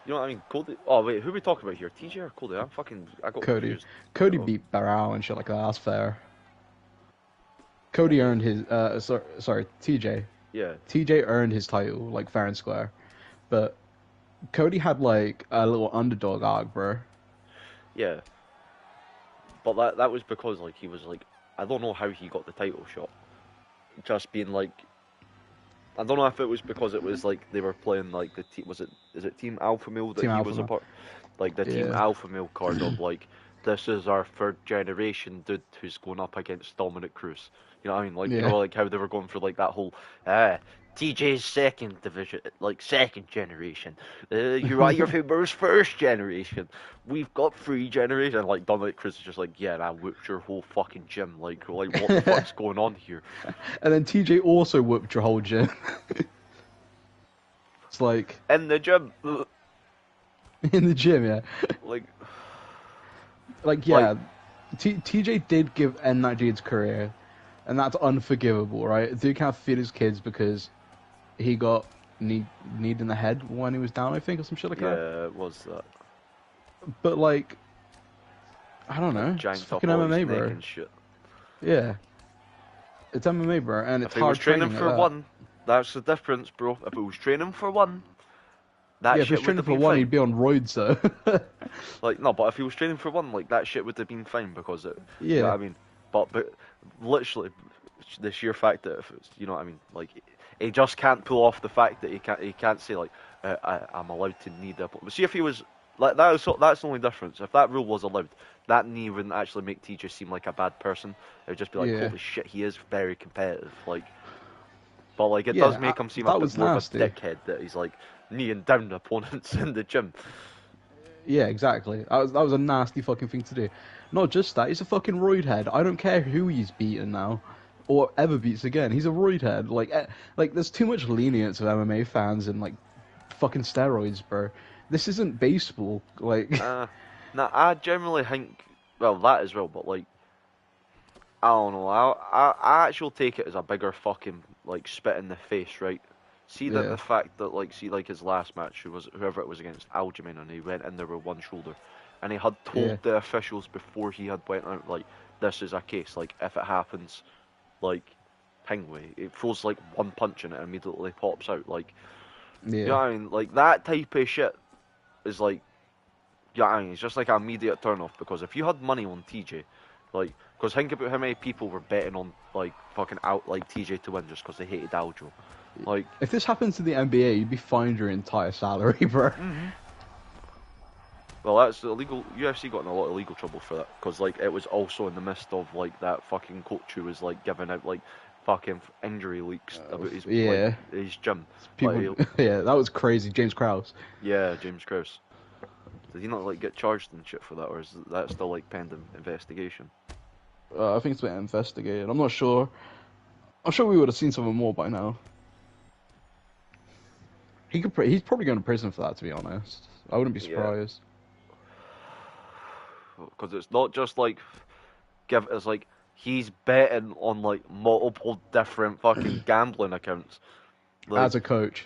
you know what I mean? Cody. Oh wait, who are we talking about here? TJ or Cody? I got Cody. confused. Cody Oh, beat Barrow and shit like that. That's fair. Cody earned his. Sorry, TJ. yeah, TJ earned his title, like, fair and square. But Cody had, like, a little underdog arc, bro. yeah. But that was because like he was like, I don't know how he got the title shot. Just being like, I don't know if it was because it was like they were playing like the team. Is it Team Alpha Male that Team he Alpha was a Male. part? Like the Team Yeah. Alpha Male card of like, this is our third generation dude who's going up against Dominic Cruz. You know what I mean? Like, you Yeah. know, like how they were going for like that whole TJ's second division, like second generation. Uriah Faber's first generation. We've got 3 generations. Like Dominic Cruz is just like, yeah, I whooped your whole fucking gym. Like what the fuck's going on here? And then TJ also whooped your whole gym. It's like, In the gym, in the gym, yeah. like, Yeah, TJ did give end that dude's career, and that's unforgivable, right? Dude can't feed his kids because he got kneed in the head when he was down, I think, or some shit like that. yeah, it was that. But, like, I don't know. It's Janked up fucking all his MMA, neck bro. and shit. Yeah. It's MMA, bro, and it's If he hard was training at for that. one, that's the difference, bro. If he was training for one, that Yeah, if he was shit would training have for been one, fine. he'd be on roids, though. Like, no, but if he was training for one, like, that shit would have been fine because it, you know Yeah. what I mean? But literally, the sheer fact that if it's, you know what I mean? Like, he just can't pull off the fact that he can't say, like, I'm allowed to knee the opponent. See, if he was, like, that's the only difference. If that rule was allowed, that knee wouldn't actually make TJ seem like a bad person. It would just be like, Yeah. holy shit, he is very competitive. Like, but, like, it Yeah, does make him seem a that bit was more nasty. of a dickhead that he's, like, kneeing down opponents in the gym. Yeah, exactly. That was a nasty fucking thing to do. Not just that, he's a fucking roid head. I don't care who he's beaten now, or ever beats again. He's a roid head. Like there's too much lenience of MMA fans and like fucking steroids, bro. This isn't baseball. Like, Nah, I generally think, well, that as well, but, like, I don't know, I actually take it as a bigger fucking, like, spit in the face, right? See that Yeah. the fact that, like, his last match, whoever it was against Aljamain, and he went in there with one shoulder, and he had told Yeah. the officials before he had went out, like, this is a case, like, if it happens, like, Pingway, it throws, like, one punch and it immediately pops out, like, Yeah. you know what I mean? Like, that type of shit is, like, yeah, I mean, it's just like an immediate turn off, because if you had money on TJ, like, because think about how many people were betting on, like, fucking out, like, TJ to win just because they hated Aljo. Like, If this happened to the NBA, you'd be fined your entire salary, bro. well, that's illegal. UFC got in a lot of legal trouble for that, because, like, it was also in the midst of, like, that fucking coach who was, like, giving out, like, fucking injury leaks about his, yeah. like, his gym. People, Like, yeah, that was crazy. James Krause. yeah, James Krause. Did he not like get charged and shit for that, or is that still like pending investigation? I think it's been investigated. I'm not sure. I'm sure we would have seen something more by now. He's probably going to prison for that, to be honest. I wouldn't be Yeah, surprised. because it's not just like it's like he's betting on like multiple different fucking gambling accounts. Like, As a coach.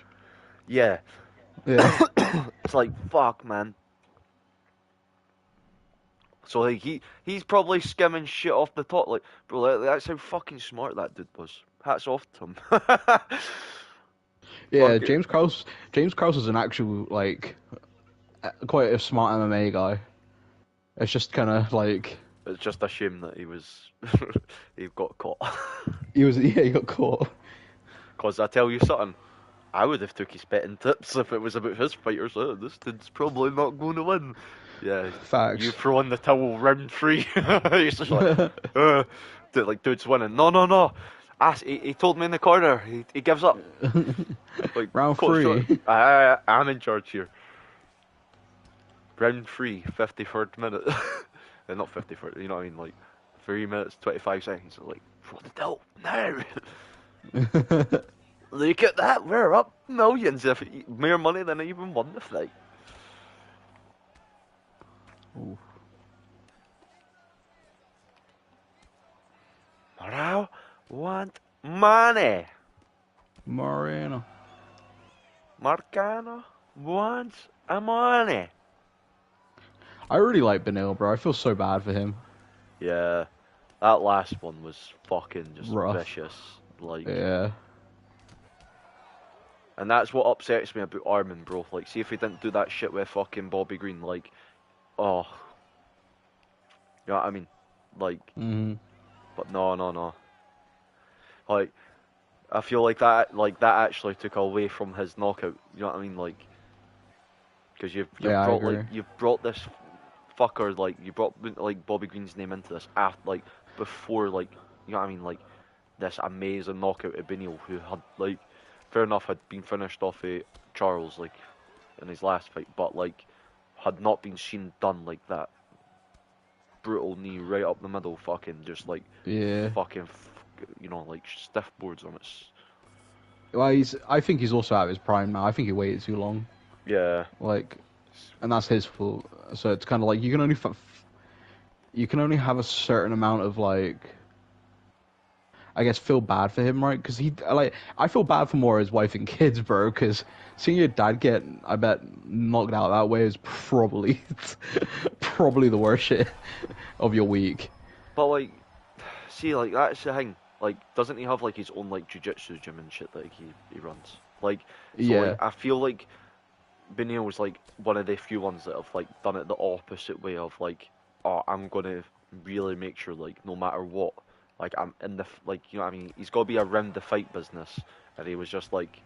yeah, Yeah. it's like fuck, man. So like he's probably skimming shit off the top. Like, bro, that's how fucking smart that dude was. Hats off to him. Yeah, Fuck it. James Krause. James Krause is an actual like quite a smart MMA guy. It's just kind of like It's just a shame that he got caught. he got caught. Cause I tell you something, I would have took his betting tips if it was about his fighters. Oh, this dude's probably not going to win. Yeah, Facts. you throw in the towel round 3. He's just like, dude's winning. No. He told me in the corner. He gives up. Like, Round coach, 3. I'm in charge here. Round 3, 53rd minute. Not 53rd, you know what I mean? Like, 3 minutes, 25 seconds. Like, throw the towel now. Look at that, we're up millions. If more money than I even won the fight. Ooh. I want money. Moreno. Marcano wants a money. I really like Benil, bro. I feel so bad for him. Yeah, that last one was fucking just Rough. vicious. Like, Yeah. and that's what upsets me about Armin, bro. Like, see if he didn't do that shit with fucking Bobby Green, like, oh, you know what I mean? Like, but no. Like, I feel like that actually took away from his knockout. You know what I mean? Like, because Yeah, I brought agree. like you've brought this fucker, like you brought like Bobby Green's name into this after, like, before, like, you know what I mean? Like, this amazing knockout of Benil, who had, like, fair enough, had been finished off a Charles, like, in his last fight, but like had not been seen done like that. Brutal knee right up the middle, fucking just like, Yeah. fucking, you know, like stiff boards on it. Well, I think he's also out of his prime now. I think he waited too long. Yeah. Like, and that's his fault. So it's kind of like you can only have a certain amount of, like, I guess, feel bad for him, right? Because I feel bad for more his wife and kids, bro. Because seeing your dad get, I bet, knocked out that way is probably the worst shit of your week. But like, see, like, that's the thing. Like, doesn't he have like his own like jiu-jitsu gym and shit that he runs? Like, so Yeah. like, I feel like Benil was like one of the few ones that have like done it the opposite way of like, oh, I'm gonna really make sure, like, no matter what, like, I'm in the like, you know what I mean? He's got to be around the fight business, and he was just like,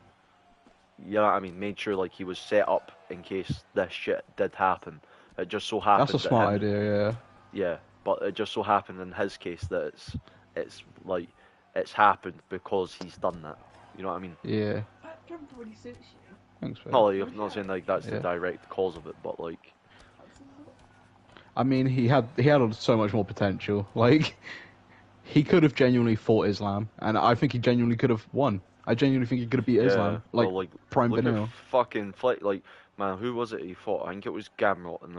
you know what I mean? Made sure like he was set up in case this shit did happen. It just so happened. That's a smart idea, yeah. Yeah, but it just so happened in his case that it's like it's happened because he's done that. You know what I mean? Yeah. That jump really suits you. Thanks, man. Not like, I'm not saying like that's the Yeah. direct cause of it, but like, I mean, he had so much more potential. Like, he could have genuinely fought Islam, and I think he genuinely could have won. I genuinely think he could have beat Islam, like, well, like prime look Benil. at fucking fight, like, man, who was it he fought? I think it was Gamrot, and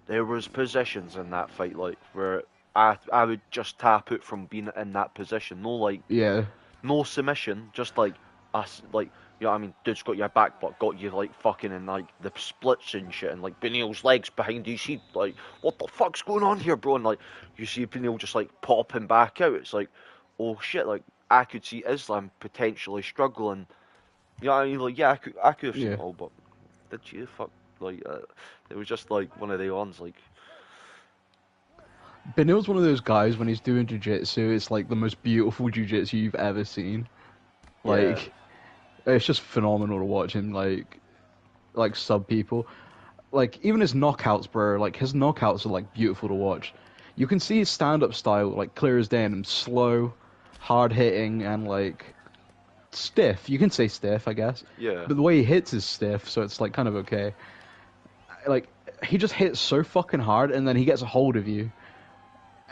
there was positions in that fight like where I would just tap out from being in that position. No, like, Yeah. no submission, just like us, like, you know what I mean? Dude's got your back, but got you like fucking in like the splits and shit, and like Benil's legs behind you. See, like, what the fuck's going on here, bro? And like, you see Benil just like popping back out. It's like, oh shit, like, I could see Islam potentially struggling. You know what I mean? Like, yeah, I could have seen Yeah. it all, but did you? Fuck, like, it was just like one of the ones, like, Benil's one of those guys, when he's doing jiu-jitsu, it's like the most beautiful jiu-jitsu you've ever seen. Like, it's just phenomenal to watch him, like sub people. Like, even his knockouts, bro, like, his knockouts are, like, beautiful to watch. You can see his stand-up style, like, clear as day, and slow, hard-hitting, and, like, stiff. You can say stiff, I guess. yeah. But the way he hits is stiff, so it's, like, kind of okay. Like, he just hits so fucking hard, and then he gets a hold of you,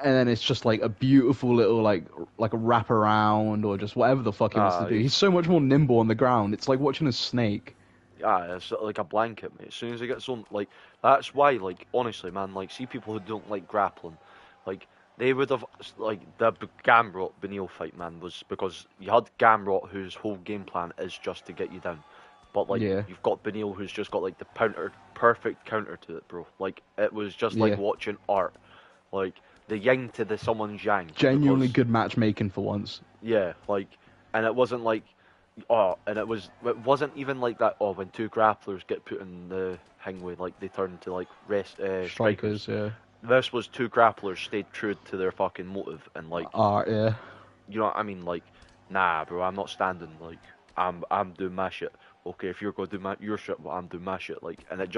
and then it's just like a beautiful little like a wrap around or just whatever the fuck he wants to do. He's so much more nimble on the ground. It's like watching a snake. Yeah, it's like a blanket, mate. As soon as he gets on, like, that's why, like, honestly, man, like, see people who don't like grappling, like, they would have, like, the Gamrot Beneil fight, man, was because you had Gamrot, whose whole game plan is just to get you down. But, like, Yeah. you've got Beneil, who's just got, like, the perfect counter to it, bro. Like, it was just like watching art. Like, the yin to the someone's yang. Genuinely good matchmaking for once. Yeah, like, and it wasn't like, oh, and it wasn't even like that. Oh, when two grapplers get put in the hangway, like they turn to like strikers. Yeah. This was two grapplers stayed true to their fucking motive and like art. Yeah. You know what I mean? Like, nah, bro, I'm not standing. Like, I'm doing my shit. Okay, if you're gonna do your shit, well, I'm doing my shit. Like, and it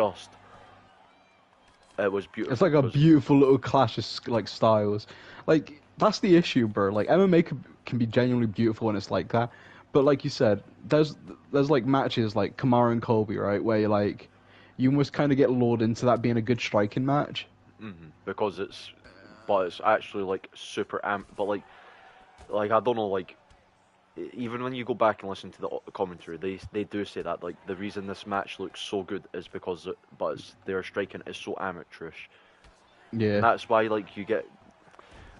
was beautiful. It's like a beautiful little clash of like styles. Like that's the issue, bro. Like MMA can be genuinely beautiful when it's like that. But like you said, there's like matches like Kamaru and Colby, right, where you almost kind of get lured into that being a good striking match. Because it's actually like super but like I don't know, like even when you go back and listen to the commentary, they do say that like the reason this match looks so good is because their striking is so amateurish. Yeah. And that's why like you get,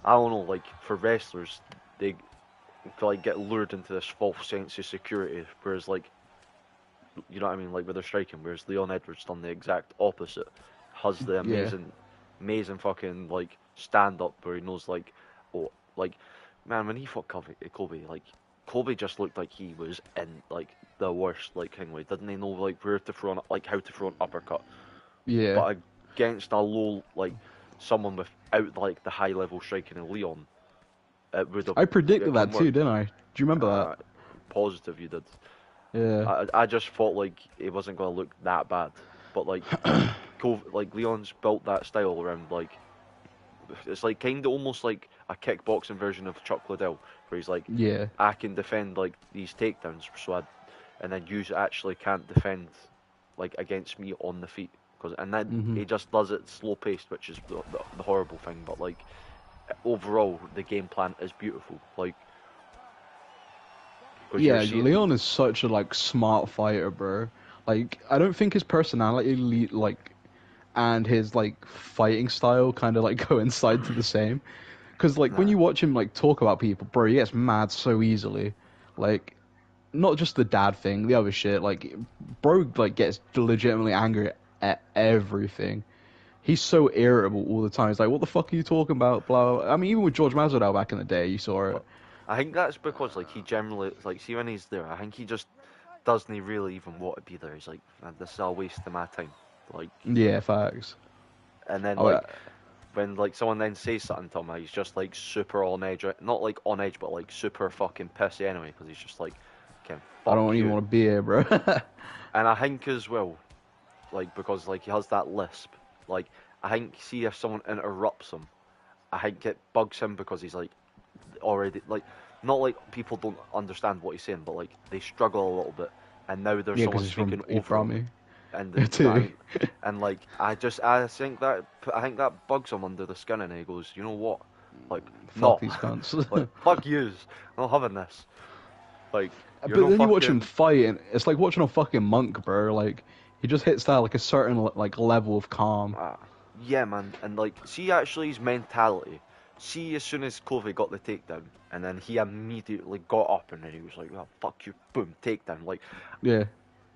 I don't know, like for wrestlers they like get lured into this false sense of security, whereas like, you know what I mean, like with their striking, whereas Leon Edwards done the exact opposite, has the amazing fucking like stand up where he knows like, oh, like, man, when he fought Kobe, like Kobe just looked like he was in like the worst like hangway. Didn't he know like where to throw like how to throw an uppercut? Yeah. But against a low like someone without like the high level striking in Leon, it would have. I predicted that too, didn't I? Do you remember that? Positive you did. Yeah. I just thought like it wasn't gonna look that bad, but like like Leon's built that style around like, it's like kind of almost like a kickboxing version of Chuck Liddell, where he's like, I can defend like these takedowns, and then you actually can't defend like against me on the feet, and then he just does it slow paced, which is the horrible thing. But like overall, the game plan is beautiful. Like, yeah, Leon is such a like smart fighter, bro. Like I don't think his personality like and his like fighting style kind of like coincide to the same. Because like when you watch him like talk about people, bro, he gets mad so easily. Like not just the dad thing, the other shit. Like bro, like gets legitimately angry at everything. He's so irritable all the time. He's like, "What the fuck are you talking about?" Blah, blah. I mean, even with George Masvidal back in the day, you saw it. I think that's because like he generally like, see when he's there, I think he just doesn't really even want to be there. He's like, this is a waste of my time. Like, yeah, facts. And then when like someone then says something to him, he's just like super on edge, not like on edge, but like super fucking pissy anyway, because he's just like, fuck I don't even want to be here, bro. And I think as well, like because like he has that lisp, like I think see if someone interrupts him, I think it bugs him because he's like already like, not like people don't understand what he's saying, but like they struggle a little bit, and now there's someone speaking over him. And and like I think that bugs him under the skin, and he goes, you know what, like fuck these cunts. Like fuck yous, I'm not having this. Like, but then you watch him fight, and it's like watching a fucking monk, bro. Like he just hits that like a certain like level of calm. Yeah, man, and like see actually his mentality. See, as soon as Kobe got the takedown, and then he immediately got up, and then he was like, oh, fuck you, boom, takedown. Like, yeah,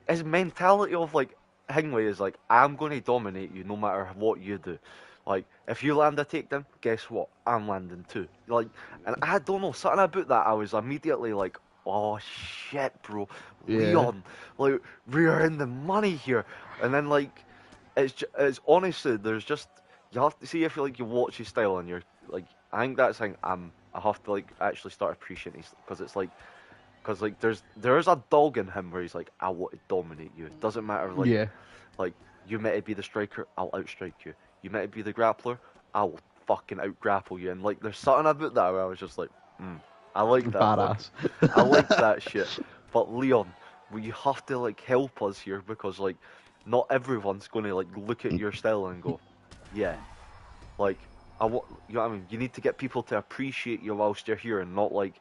his mentality of like Hingway is like, I'm going to dominate you no matter what you do. Like, if you land a takedown, guess what? I'm landing too. Like, and I don't know, something about that, I was immediately like, oh shit, bro, Leon, like, we are in the money here. And then like, it's honestly, there's just, you have to see if you watch his style, and you're like, I think that's thing I have to like actually start appreciating, because it's like, because like there's a dog in him where he's like, I want to dominate you. It doesn't matter like you might be the striker, I'll outstrike you. You might be the grappler, I will fucking out grapple you. And like there's something about that where I was just like, I like that. Badass. I like that shit. But Leon, will you have to like help us here, because like not everyone's going to like look at your style and go, yeah, like you know what I mean? You need to get people to appreciate you whilst you're here, and not like,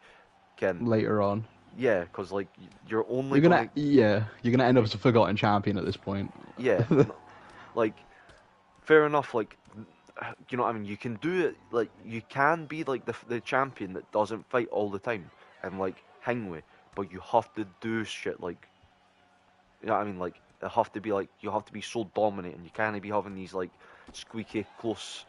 can Later on, yeah, because like you're only going to you're gonna end up as a forgotten champion at this point. yeah, like fair enough, like you know what I mean? You can do it, like you can be like the champion that doesn't fight all the time and like hang with, but you have to do shit like, you know what I mean? Like it have to be like, you have to be so dominating. You can't be having these like squeaky close,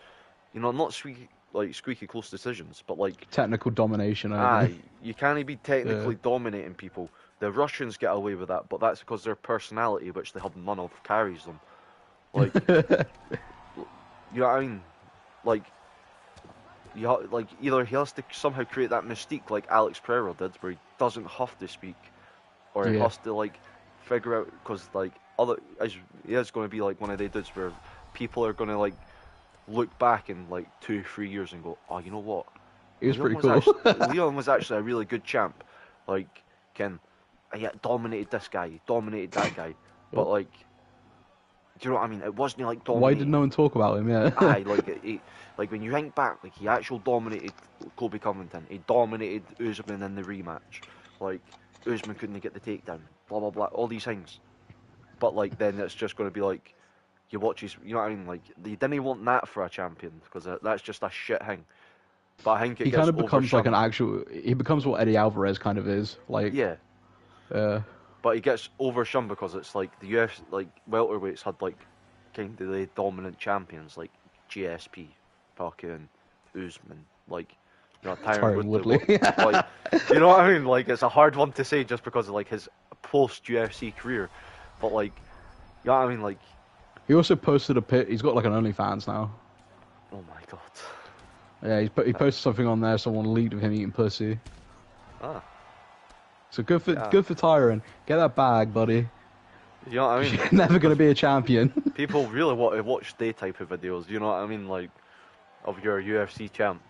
you know, not squeaky close decisions, but like Technical domination only. aye, you can't be technically dominating people. The Russians get away with that, but that's because their personality, which they have none of, carries them. Like, you know what I mean? Like, like either he has to somehow create that mystique, like Alex Pereira did, where he doesn't have to speak, or he Yeah. has to like figure out, because like he is going to be like one of the dudes where people are going to like look back in like 2-3 years and go, oh, you know what? He was pretty Leon cool. Leon was actually a really good champ. Like, he dominated this guy, he dominated that guy, but like, do you know what I mean? It wasn't like dominating. Why did no one talk about him? Yeah. Aye, like when you think back, like he actually dominated Kobe Covington. He dominated Usman in the rematch. Like Usman couldn't get the takedown. Blah blah blah. All these things. But like then it's just going to be like, you watch his. You know what I mean? Like they didn't want that for a champion, because that's just a shit thing. But I think it He gets kind of becomes like an overshone. actual. He becomes what Eddie Alvarez kind of is. Like. Yeah. Uh, But he gets overshone because it's like the UFC, like welterweights had like kind of the dominant champions like GSP, fucking Usman, like, you know, Tyron Woodley. Like, you know what I mean? Like it's a hard one to say just because of like his post UFC career, but like, you know what I mean? Like, he also posted a pit. He's got like an OnlyFans now. oh my god. Yeah, he posted something on there. Someone leaked of him eating pussy. Ah, So good for yeah. Tyron. Get that bag, buddy. You know what I mean? You're never gonna be a champion. People really want to watch they type of videos. You know what I mean? Like, of your UFC champ.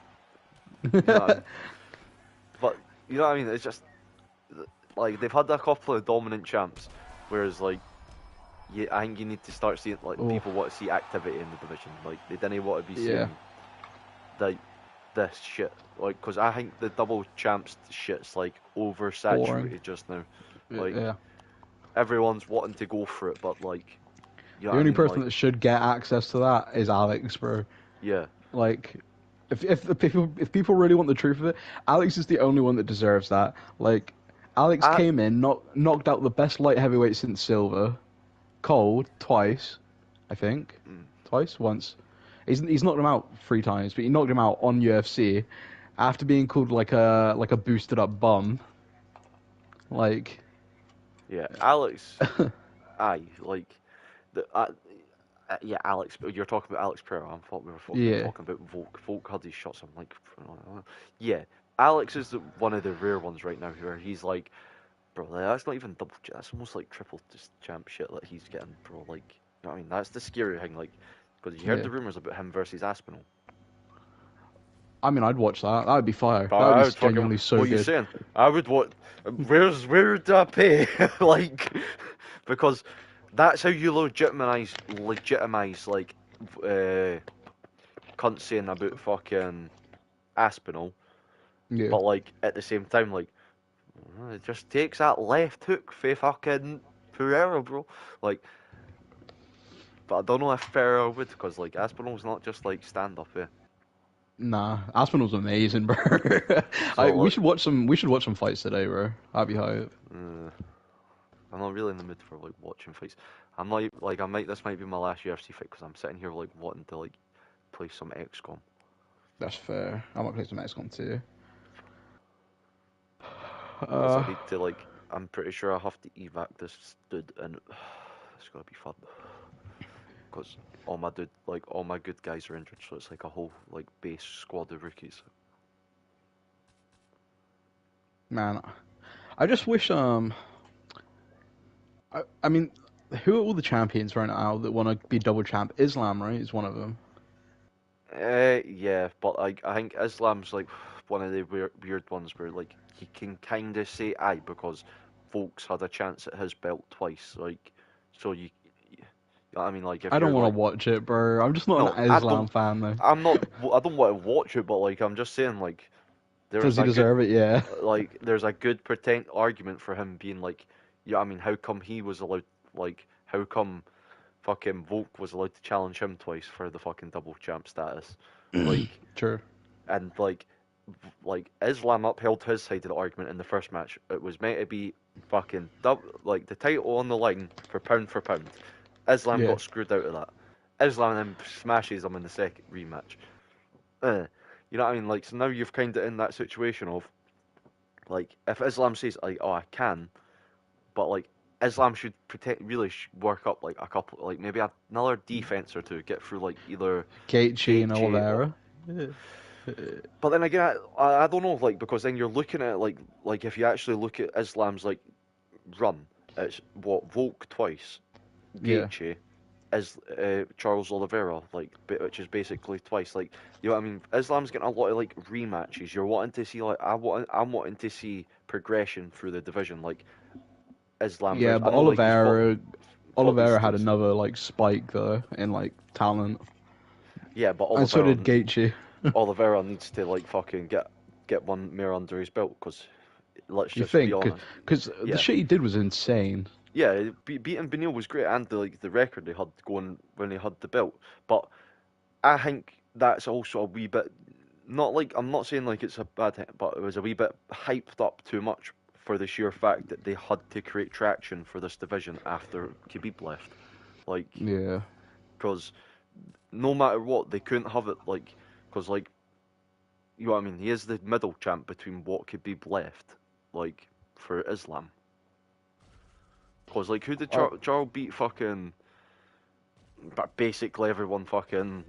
You know what I mean? But you know what I mean? It's just like they've had a couple of dominant champs, whereas like, I think you need to start seeing like people want to see activity in the division. Like they didn't want to be seeing like this shit. Like, because I think the double champs shit's like oversaturated Boring. just now. Like Yeah. everyone's wanting to go for it, but like, you know The what I only mean? person Like, that should get access to that is Alex, bro. yeah, Like, if people really want the truth of it, Alex is the only one that deserves that. Like, Alex came in, knocked out the best light heavyweight since Silver, Cole twice, I think, once. He's knocked him out 3 times, but he knocked him out on UFC after being called like a boosted up bum. Like, yeah. Alex, aye, like the. Yeah, Alex. You're talking about Alex Pereira. I thought we were talking about Volk. Volk had these shots. I'm like, yeah. Alex is one of the rare ones right now where he's like, bro, that's not even double. That's almost like triple just champ shit that he's getting, bro. Like, you know what I mean? That's the scary thing. Like, because you heard the rumors about him versus Aspinall. I mean, I'd watch that. That would be fire. But That I would would be genuinely so what good. are you saying? I would watch. Where would I pay? Like, because that's how you legitimize like cunt saying about fucking Aspinall. Yeah. But like at the same time, like it just takes that left hook for fucking Pereira, bro. Like, but I don't know if Pereira would, because like Aspinall's not just like stand up here. Nah, Aspinall's amazing, bro. So, We should watch some. We should watch some fights today, bro. That'd be hype. I'm not really in the mood for like watching fights. I'm not like This might be my last UFC fight because I'm sitting here like wanting to like play some XCOM. That's fair. I might play some XCOM too. Because I need to like. I'm pretty sure I have to evac this dude, and it's gonna be fun. Because all my good guys are injured, so it's like a whole like base squad of rookies. Man, I just wish I mean, who are all the champions right now that want to be double champ? Islam, right, is one of them. Yeah, but like I think Islam's like one of the weird ones where like he can kind of say aye because folks had a chance at his belt twice, like so You know what I mean? Like if I you're don't want like, to watch it, bro. I'm just not no, an I Islam don't. fan though. I'm not. I don't want to watch it, but like I'm just saying, like Does there's he a good, deserve it? Yeah. there's a good pretend argument for him being like, yeah. I mean, how come he was allowed? Like, how come fucking Volk was allowed to challenge him twice for the fucking double champ status? Like, True. and like Islam upheld his side of the argument in the first match. It was meant to be fucking like the title on the line for pound for pound. Islam Yeah. got screwed out of that. Islam then smashes him in the second rematch. You know what I mean? Like, so now you've kind of in that situation of like if Islam says like, oh, I can, but like Islam should really work up like a couple, like maybe another defense or two, get through like either Gaethje and Gaethje or. Oliveira. But then again, I don't know, like because then you're looking at it like if you actually look at Islam's like run, it's what Volk twice, Yeah. Gaethje, is Charles Oliveira, like which is basically twice. Like you know what I mean? Islam's getting a lot of like rematches. You're wanting to see like I'm wanting to see progression through the division, like Islam Yeah, versus. I but know like he's fought these Oliveira had dudes. another like spike though in like talent, Yeah, but and so did Gaethje. Oliveira needs to like fucking get one more under his belt because let's You just be think? honest. Because the Yeah, shit he did was insane. yeah, beating Beneil was great and the record they had going when he had the belt. But I think that's also a wee bit not like I'm not saying like it's a bad thing, but it was a wee bit hyped up too much for the sheer fact that they had to create traction for this division after Khabib left. Like, Yeah. because no matter what, they couldn't have it like because like you know what I mean. He is the middle champ between what Khabib left like for Islam. Because like who did I, Charles beat fucking but basically everyone fucking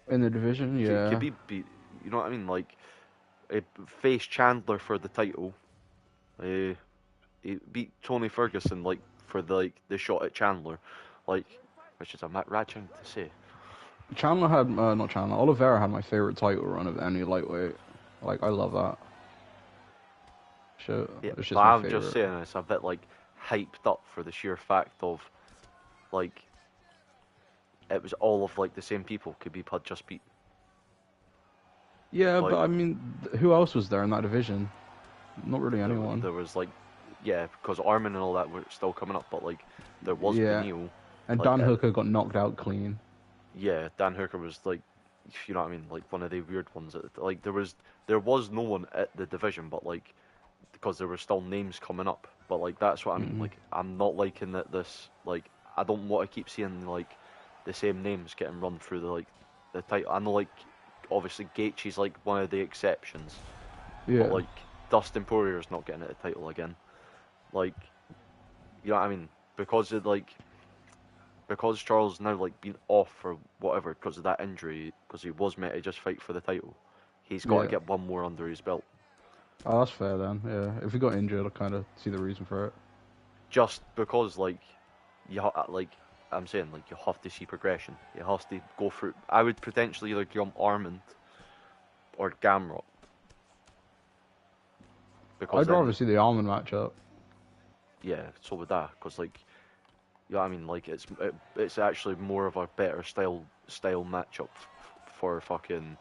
in the division, yeah. Khabib beat. You know what I mean? Like he faced Chandler for the title. He beat Tony Ferguson like for the shot at Chandler, like which is a rad thing to say. Chandler had not Chandler. Oliveira had my favorite title run of any lightweight. Like I love that. Shit, Yeah, it's but just my I'm just favorite. saying it's a bit like hyped up for the sheer fact of like it was all of like the same people Khabib had just beat. Yeah, but Like I mean, who else was there in that division? Not really anyone. there was like yeah, because Armin and all that were still coming up, but like there was Yeah, Beneil. and Like Dan Hooker got knocked out clean. yeah, Dan Hooker was like, you know what I mean, like one of the weird ones. Like there was no one at the division, but like because there were still names coming up. But like that's what I mean. Mm-hmm. Like I'm not liking that this like I don't want to keep seeing like the same names getting run through the title. I know like obviously Gaethje's like one of the exceptions, but Yeah. like Dustin Poirier's not getting at the title again. Like you know what I mean because Charles now like been off for whatever because of that injury because he was meant to just fight for the title. He's got to Yeah. get one more under his belt. Oh, that's fair then. Yeah. If he got injured, I kind of see the reason for it. Just because like like I'm saying like you have to see progression. You have to go through. I would potentially either jump Armand or Gamrot because I'd rather then see the Almond matchup. yeah, so would that because like you know what I mean like it's actually more of a better style matchup for fucking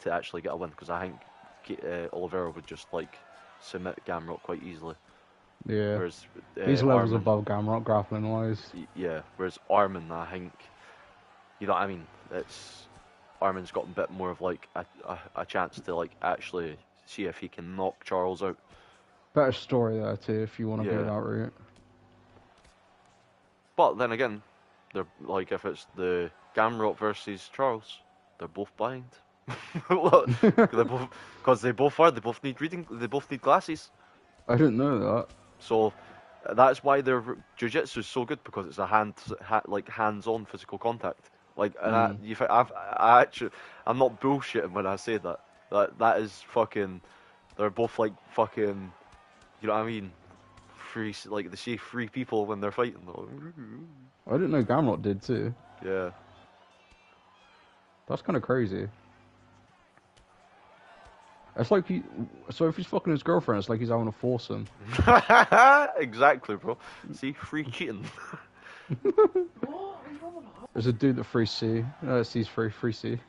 to actually get a win because I think Oliveira would just like submit Gamrot quite easily. Yeah. Whereas He's levels Armin, above Gamrot grappling wise. yeah. Whereas Armin, I think, you know what I mean. It's Armin's got a bit more of like a chance to like actually see if he can knock Charles out. Better story there too, if you want to go Yeah. that route. But then again, they're like if it's the Gamrot versus Charles, they're both blind. They're both because they both are. They both need reading. They both need glasses. I didn't know that. So that's why their jiu-jitsu is so good because it's a like hands-on physical contact. Like and I actually I'm not bullshitting when I say that. That is fucking. They're both like fucking. You know what I mean? Free like they see three people when they're fighting. I didn't know Gamrot did too. Yeah. That's kind of crazy. It's like so if he's fucking his girlfriend, it's like he's having a foursome. Exactly, bro. See, free cheating. What? What's wrong with that? There's a dude that free C. C's free C.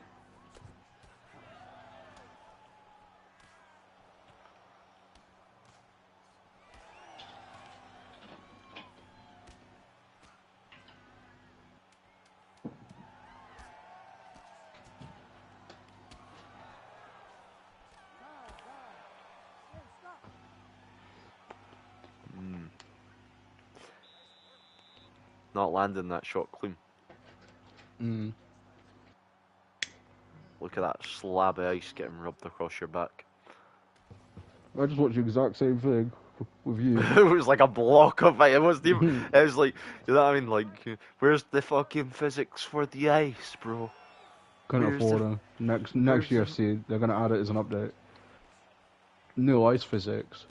Not landing that shot clean. Mm. Look at that slab of ice getting rubbed across your back. I just watched the exact same thing with you. It was like a block of ice. It wasn't even. It was like, you know what I mean? Like, where's the fucking physics for the ice, bro? Couldn't Where's afford the- them. Next where's the- UFC, they're gonna add it as an update. New ice physics.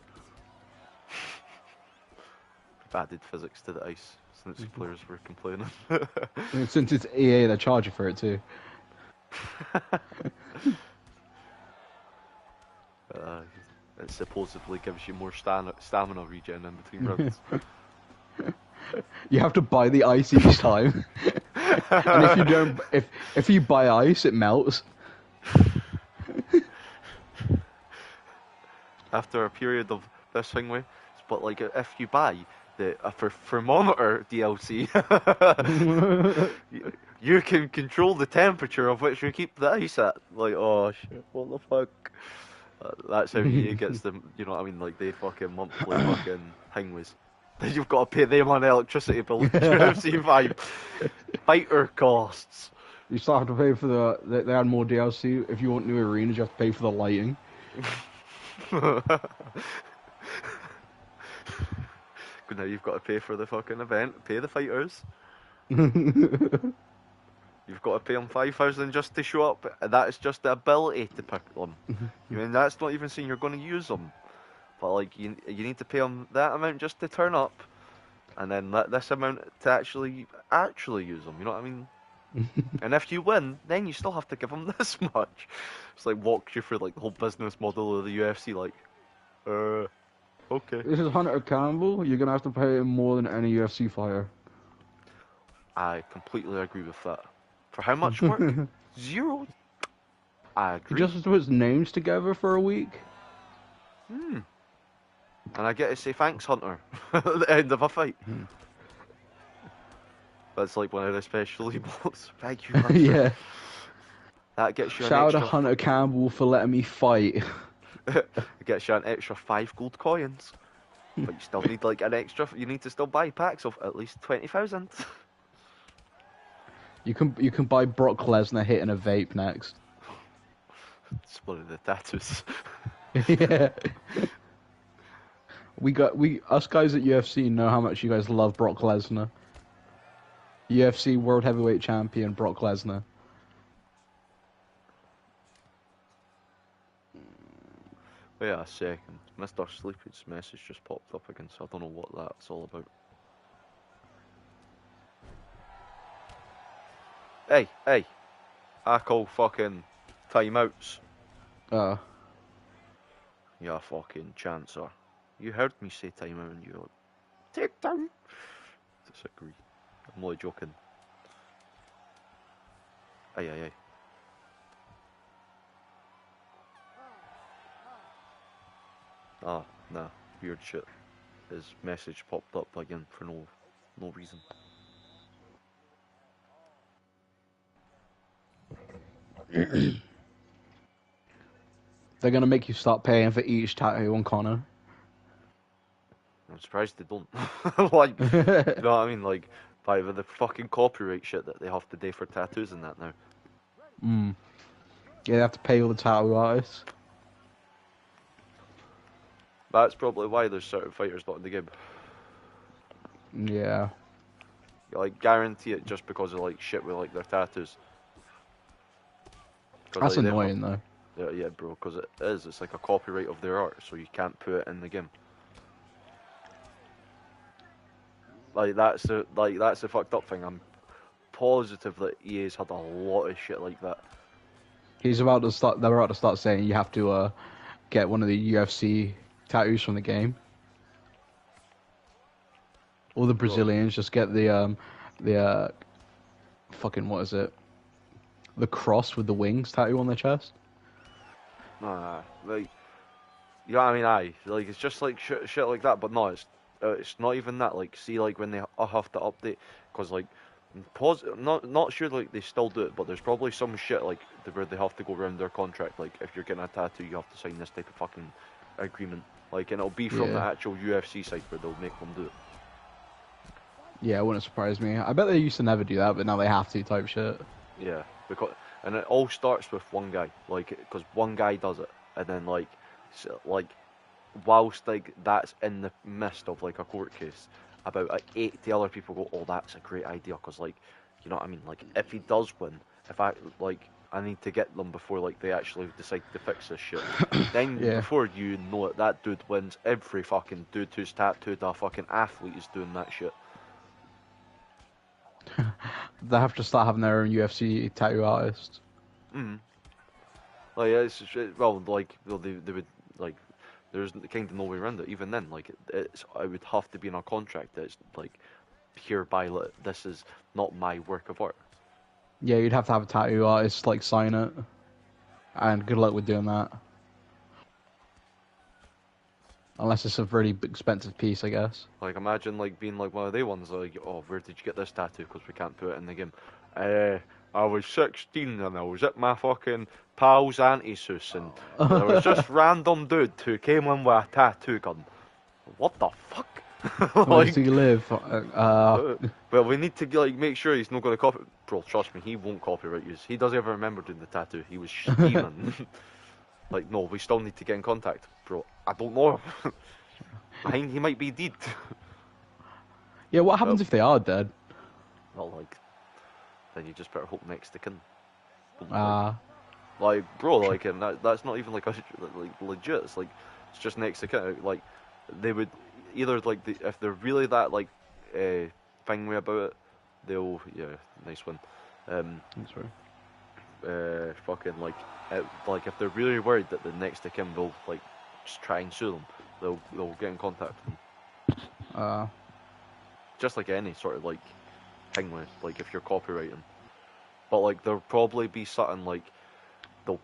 We've added physics to the ice since players were complaining. And since it's EA, they're charging for it too. It supposedly gives you more stamina regen in between rounds. You have to buy the ice each time, and if you don't, if you buy ice, it melts. After a period of this thing way, but like if you buy the for monitor DLC, you can control the temperature of which you keep the ice at. Like, oh shit, what the fuck? That's how EA gets them. You know what I mean? Like they fucking monthly fucking thing was. Then you've got to pay them on electricity bill. UFC 5 fighter costs. You still have to pay for they add more DLC. If you want new arenas, you have to pay for the lighting. Now you've got to pay for the fucking event, pay the fighters. You've got to pay them 5,000 just to show up. That is just the ability to pick them. You mean that's not even saying you're going to use them, but like you need to pay them that amount just to turn up, and then this amount to actually use them. You know what I mean? And if you win, then you still have to give them this much. It's like walks you through like the whole business model of the UFC. Like, okay. This is Hunter Campbell. You're gonna have to pay him more than any UFC fighter. I completely agree with that. For how much work? 0. I He agree. just puts names together for a week. And I get to say thanks, Hunter, at the end of a fight. That's like one of the special emotes. Thank you, Hunter. Yeah. That gets you Shout out an to extra. Hunter Campbell for letting me fight. It gets you an extra 5 gold coins. But you still need like an extra. You need to still buy packs of at least 20,000. You can buy Brock Lesnar hitting a vape next. It's one of the tattoos. Yeah. Us guys at UFC know how much you guys love Brock Lesnar. UFC World Heavyweight Champion Brock Lesnar. Wait a second. Mr. Sleepy's message just popped up again, so I don't know what that's all about. Hey! I call fucking timeouts. You fucking chancer. You heard me say timeout and you're like, take time. Disagree. I'm only joking. Aye. Ah, nah, weird shit. His message popped up again for no reason. They're gonna make you start paying for each tattoo on Connor. I'm surprised they don't. Like, you know what I mean? Like, by the fucking copyright shit that they have to do for tattoos and that now. Yeah, they have to pay all the tattoo artists. That's probably why there's certain fighters not in the game. Yeah. You like guarantee it just because of like shit with like their tattoos. 'Cause, That's like, they annoying though. Yeah, bro, because it is. It's like a copyright of their art, so you can't put it in the game. That's the fucked up thing. I'm positive that EA's had a lot of shit like that. They're about to start saying you have to get one of the UFC tattoos from the game. All the Brazilians just get the The fucking what is it? The cross with the wings tattoo on their chest. Like, you know what I mean? Aye, like it's just like shit like that. But no, it's not even that. Like, see, like when they have to update, because like, not sure like they still do it, but there's probably some shit like where they have to go around their contract. Like, if you're getting a tattoo, you have to sign this type of fucking agreement. Like, and it'll be from the Yeah. actual UFC site where they'll make them do it. Yeah, it wouldn't surprise me. I bet they used to never do that, but now they have to type shit. Yeah, because and it all starts with one guy, like because one guy does it, and then like, like whilst like that's in the midst of like a court case, about 80 other people go, oh, that's a great idea, because like, you know what I mean, like if he does win, if I need to get them before like they actually decide to fix this shit. Then Yeah. before you know it, that dude wins. Every fucking dude who's tattooed a fucking athlete is doing that shit. They have to start having their own UFC tattoo artist. Mm. Like well, like they would like. There's kind of no way around it. Even then, like it would have to be in a contract that it's like hereby this is not my work of art. Yeah, you'd have to have a tattoo artist like sign it. And good luck with doing that. Unless it's a really expensive piece, I guess. Like imagine like being like one of the ones like, oh, where did you get this tattoo? Because we can't put it in the game. I was 16 and I was at my fucking pal's auntie's house and there was just random dude who came in with a tattoo gun. What the fuck? Where does he live? Well, we need to like make sure he's not going to copy. Bro, trust me, he won't copyright you. He doesn't ever remember doing the tattoo. He was scheming. Like, no, we still need to get in contact, bro. I don't know. I think he might be dead. Yeah, what happens if they are dead? Well, like, then you just better hope next to kin. Ah, Bro, like, and that's not even like legit. It's like it's just next to kin. Like, they would either like if they're really that like thingy about it, they'll nice one. that's right. Fucking like if they're really worried that the next to kin will like just try and sue them, they'll get in contact with them. Just like any sort of like thing with like if you're copywriting, but like there'll probably be something like they'll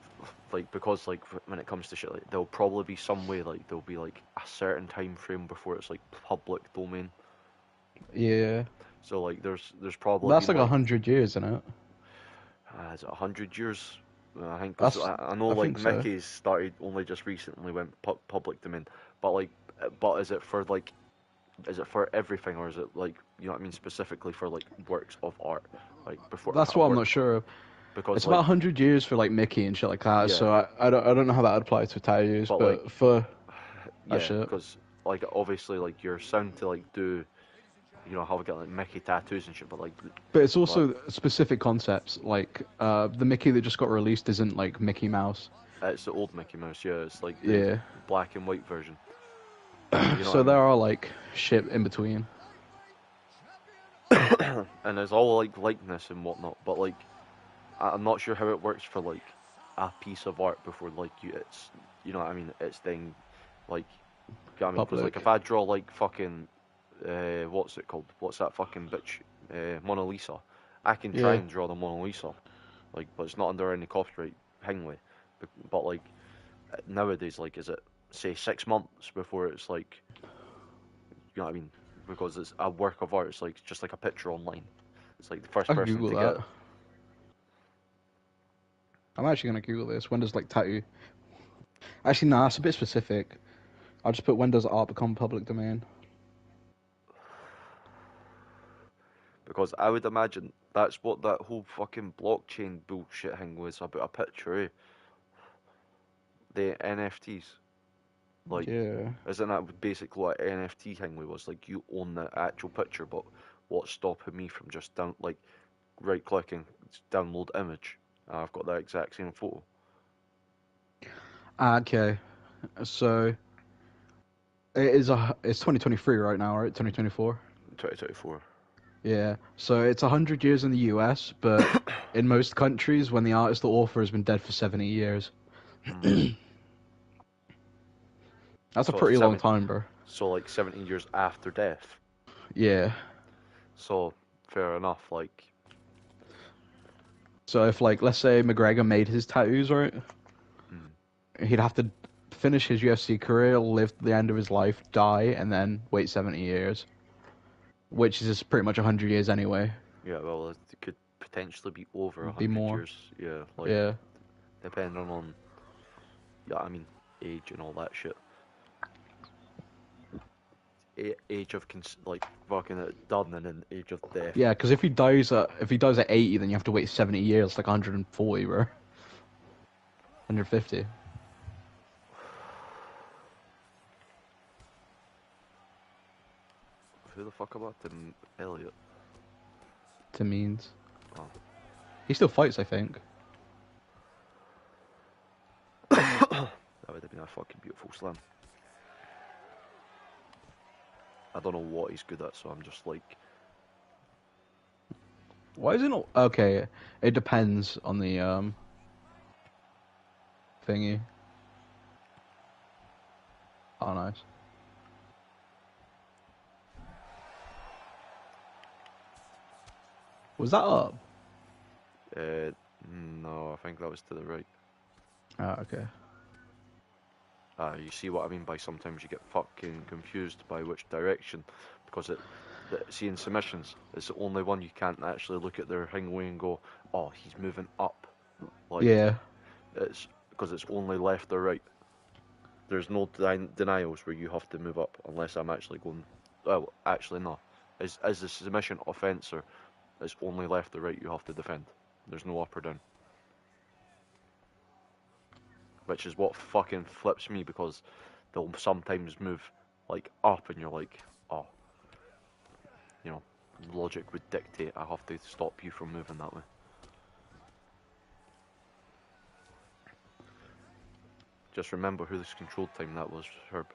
like because like when it comes to shit like there'll probably be some way like there'll be like a certain time frame before it's like public domain. Yeah. So like there's probably That's been, like 100 years, isn't it? is it 100 years? I think 'cause That's, I know I like think so. Mickey's started only just recently went public domain, but is it for like is it for everything or is it like you know what I mean specifically for like works of art like before That's a what I'm work not sure of. because It's like about 100 years for like Mickey and shit like that. yeah So I don't know how that would apply to tattoos, but like but for that yeah shit. because like obviously like you're sound to like do you know how we get like Mickey tattoos and shit but like But it's but also specific concepts. Like the Mickey that just got released isn't like Mickey Mouse. it's the old Mickey Mouse it's like the Yeah. black and white version you know what So I there mean are like shit in between. and there's all like likeness and whatnot but like I'm not sure how it works for like a piece of art before like it's you know what I mean it's then like you know what I mean because like Public. if I draw like fucking what's it called what's that fucking bitch Mona Lisa I can try Yeah. and draw the Mona Lisa like but it's not under any copyright hangway but like nowadays like is it say 6 months before it's like you know what I mean because it's a work of art it's like just like a picture online it's like the first I can person Google to that. get it. I'm actually gonna Google this. When does like tattoo? Actually, nah, it's a bit specific. I'll just put when does art become public domain? Because I would imagine that's what that whole fucking blockchain bullshit thing was about a picture, eh? The NFTs. Like, Yeah. isn't that basically what NFT thing was? Like, you own the actual picture, but what's stopping me from just right clicking, download image? And I've got that exact same photo. Okay. So it's 2023 right now, right? 2024. 2024. Yeah. So it's 100 years in the US, but in most countries, when the artist or author has been dead for 70 years. That's a So it's pretty long time, bro. so like 17 years after death. Yeah. So fair enough. Like, So if like let's say McGregor made his tattoos, right? He'd have to finish his UFC career, live the end of his life, die, and then wait 70 years, which is just pretty much 100 years anyway. yeah, well, it could potentially be over Be 100 more. years. Yeah, like, Yeah. depending on, yeah, I mean, age and all that shit. Age of like fucking it done, and then age of death. Yeah, because if he dies at 80, then you have to wait 70 years, like 140, bro. 150. Who the fuck about Tim Elliott? To means. Oh. He still fights, I think. That would have been a fucking beautiful slam. I don't know what he's good at, so I'm just like, Why is it not? Okay, it depends on the thingy. Oh, nice. Was that up? no, I think that was to the right. Ah, okay. You see what I mean by sometimes you get fucking confused by which direction, because see in submissions, it's the only one you can't actually look at their hingway and go, oh, he's moving up. Like, Yeah. it's because it's only left or right. There's no denials where you have to move up unless I'm actually going. Well, actually no. As a submission offencer, it's only left or right you have to defend. There's no up or down. Which is what fucking flips me, because they'll sometimes move like up and you're like, oh, you know, logic would dictate I have to stop you from moving that way. Just remember who this controlled time that was, Herb.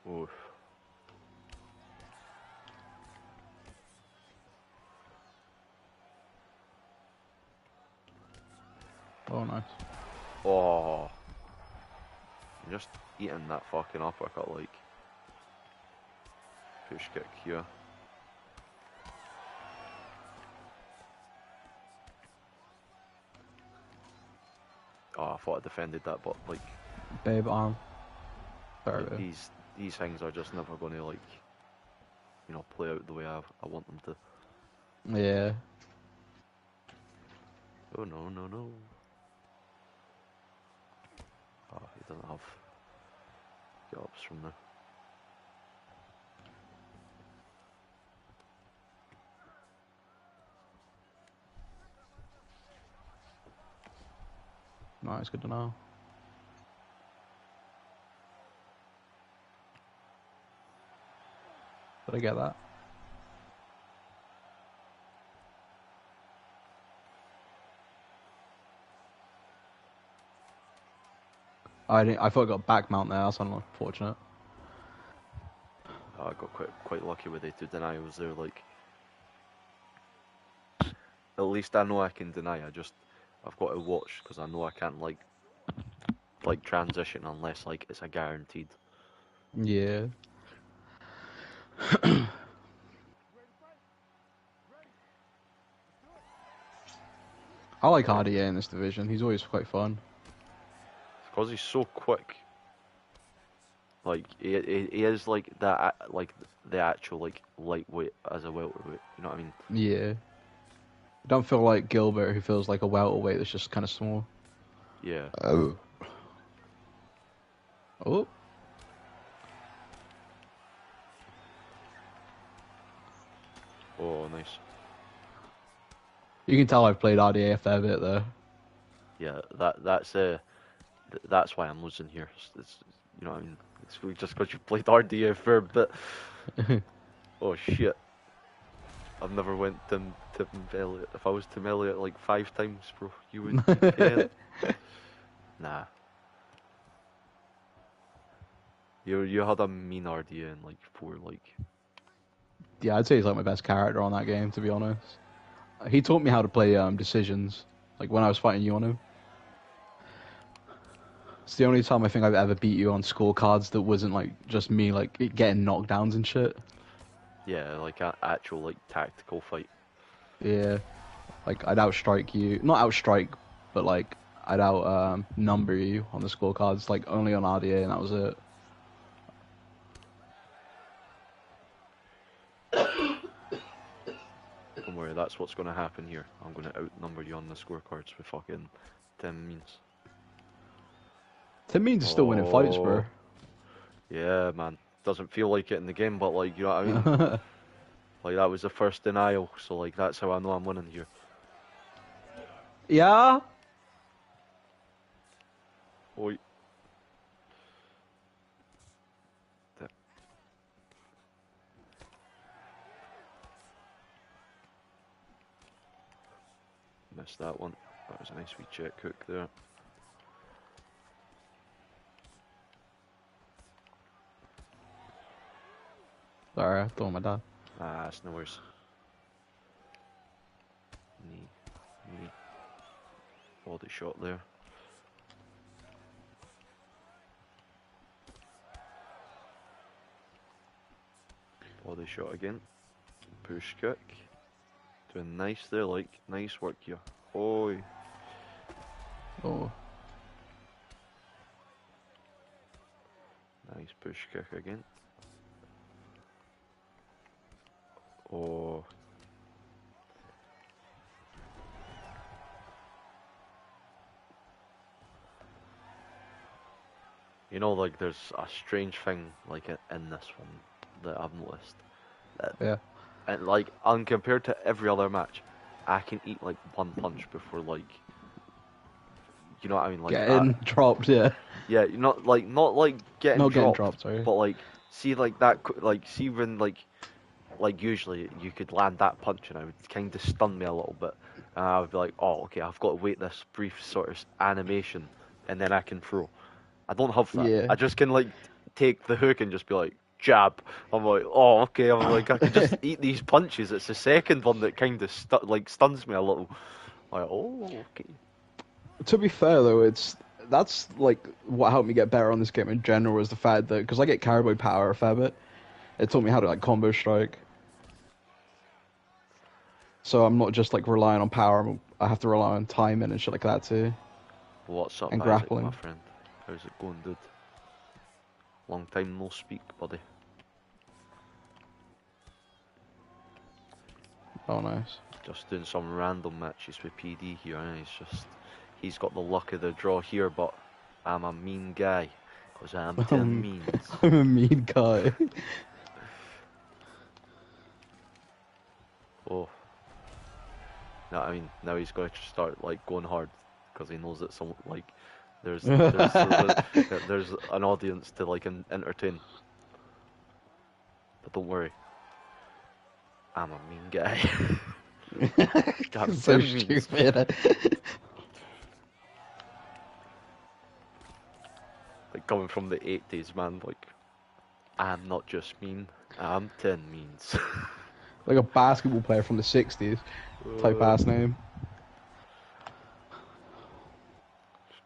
Oof. Oh, nice. Oh. I'm just eating that fucking uppercut like push kick here. Oh, I thought I defended that, but like, Babe arm. Sorry, like babe. these things are just never going to, like, you know, play out the way I want them to. Yeah. Oh no, no, no. Oh, he doesn't have get ups from there. Nice, good to know. Did I get that? I didn't. I thought I got back mount there. That's unfortunate. I got quite lucky with the two denials there. Like, at least I know I can deny. I've got to watch because I know I can't like transition unless like it's a guaranteed. Yeah. I like RDA in this division. He's always quite fun. Because he's so quick. Like he is like that, like the actual like lightweight as a welterweight. You know what I mean? Yeah. I don't feel like Gilbert, who feels like a welterweight that's just kind of small. Yeah. Oh. Oh. Oh, nice. You can tell I've played RDA a fair bit though. Yeah, that's why I'm losing here. It's you know what I mean? It's really just because you played RDA for a bit. Oh shit. I've never went Tim Elliott. If I was Tim Elliott like 5 times, bro, you would care. Nah. You had a mean RDA in like 4, like. Yeah, I'd say he's like my best character on that game, to be honest. He taught me how to play decisions, like when I was fighting you on him. It's the only time I think I've ever beat you on scorecards that wasn't like just me like getting knockdowns and shit. Yeah, like an actual like tactical fight. Yeah, like I'd outstrike you, not outstrike, but like I'd out number you on the scorecards, like only on RDA, and that was it. Don't worry, that's what's gonna happen here. I'm gonna outnumber you on the scorecards with fucking 10 means. Tim Means is still winning fights, bro. Yeah, man. Doesn't feel like it in the game, but like, you know what I mean? Like, that was the first denial, so like, that's how I know I'm winning here. Yeah. Oi. Missed that one. That was a nice wee check hook there. Sorry, I thought my dad. Ah, that's no worries. Knee. Body shot there. Body shot again. Push kick. Doing nice there, like, nice work here. Oi. Oh. Nice push kick again. Oh. You know, like, there's a strange thing, like, in this one that I've noticed. That, Yeah. and, like, compared to every other match, I can eat, like, one punch before, like, you know what I mean? Like, Getting dropped, yeah. yeah, not like getting Not getting dropped, dropped, sorry. but like, see, like that, like, see when, like usually you could land that punch and it would kind of stun me a little bit, and I would be like, oh, okay, I've got to wait this brief sort of animation, and then I can throw. I don't have that. Yeah. I just can like take the hook and just be like jab. I'm like, oh, okay. I'm like, I can just eat these punches. It's the second one that kind of stuns me a little. Like, oh, okay. To be fair though, that's like what helped me get better on this game in general is the fact that because I get carried by power a fair bit, it taught me how to like combo strike. So I'm not just like relying on power. I have to rely on timing and shit like that too. What's up, And Isaac, grappling. my friend? How's it going, dude? Long time no speak, buddy. Oh, nice. Just doing some random matches with PD here, and he's got the luck of the draw here, but I'm a mean guy, because I'm 10 means. I'm a mean guy. Oh. No, I mean, now he's going to start, like, going hard, because he knows that some, like, there's an audience to, like, entertain. But don't worry. I'm a mean guy. I'm So 10 means. stupid. Like, coming from the 80s, man, like, I'm not just mean, I'm 10 means. Like a basketball player from the 60s type ass name.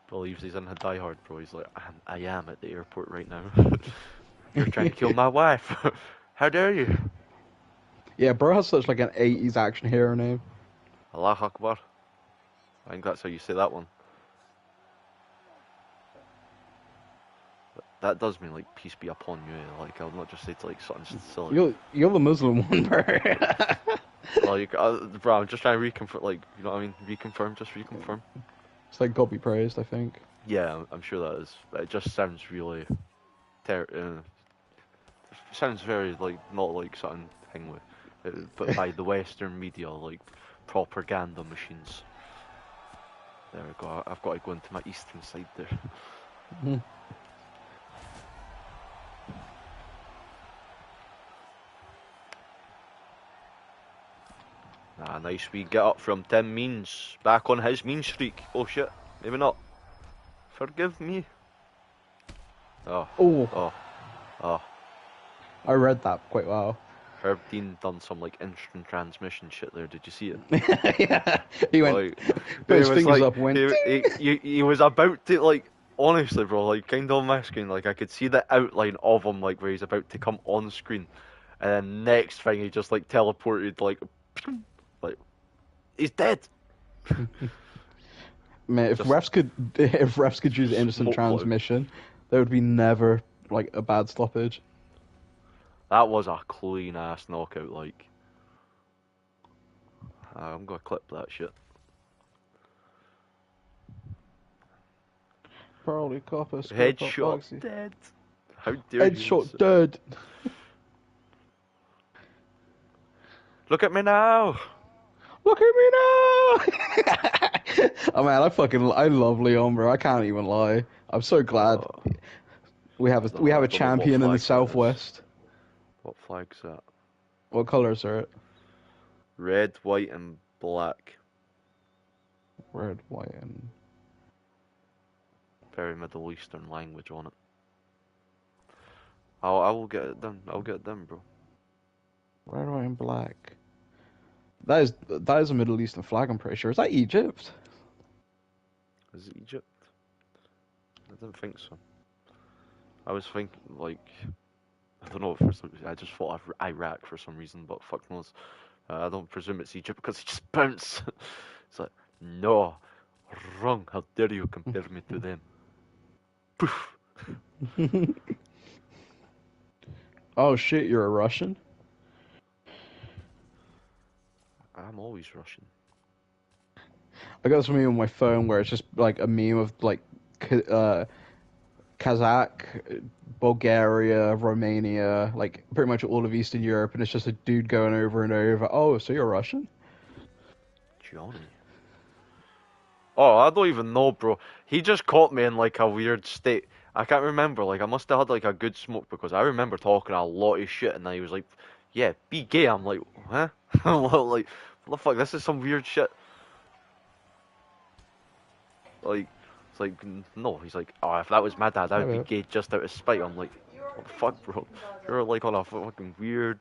Believes he's in a Die Hard, bro. He's like, I am at the airport right now. You're trying to kill my wife. How dare you? Yeah, bro has such like an 80s action hero name. Allah Akbar. I think that's how you say that one. But that does mean, like, peace be upon you. Like, I'll not just say to, like, something silly. You're the Muslim one, bro. Well, bro, I'm just trying to reconfirm, like, you know what I mean? Reconfirm, just reconfirm. It's like God be praised, I think. Yeah, I'm sure that is. But it just sounds really... sounds very, like, not like something thing with... but by the Western media, like, propaganda machines. There we go. I've got to go into my eastern side there. Mm-hmm. Ah, nice wee get up from Tim Means. Back on his mean streak. Oh shit, maybe not. Forgive me. Oh. Oh. Oh. Oh, I read that quite well. Herb Dean done some like instant transmission shit there. Did you see it? Yeah, he went, Like, put he his was fingers like, up, and went. he was about to like, honestly, bro, like kind of on my screen, like I could see the outline of him, like where he's about to come on screen, and then next thing he just like teleported, like he's dead. Man, if Just refs could use instant smoke cloud. transmission, there would be never like a bad stoppage. That was a clean ass knockout. Like, I'm gonna clip that shit. Probably copper, scope up, Headshot boxy. dead. How dare you? Headshot dead. Look at me now. Look at me now! Oh man, I love Leon, bro. I can't even lie. I'm so glad we have I a don't know champion in what the flag that is. Southwest. What flag's that? What colors are it? Red, white, and black. Red, white, and Very Middle Eastern language on it. I will get it done. I'll get it done, bro. red, white, and black. That is a Middle Eastern flag. I'm pretty sure. Is that Egypt? Is it Egypt? I don't think so. I was thinking like, I don't know. I just thought of Iraq for some reason, but fuck knows. I don't presume it's Egypt because it just bounced. It's like, no, wrong. How dare you compare me to them? Poof. Oh shit! You're a Russian. I'm always Russian. I got something on my phone where it's just like a meme of like Kazakh, Bulgaria, Romania, like pretty much all of Eastern Europe, and it's just a dude going over and over. Oh, so you're Russian? Johnny. Oh, I don't even know, bro. He just caught me in like a weird state. I can't remember. Like I must have had like a good smoke because I remember talking a lot of shit, and then he was like, "Yeah, be gay." I'm like, "Huh?" I'm like, "What the fuck? This is some weird shit." Like, it's like, no. He's like, "Oh, if that was my dad, I would be gay just out of spite." I'm like, "What the fuck, bro? You're like on a fucking weird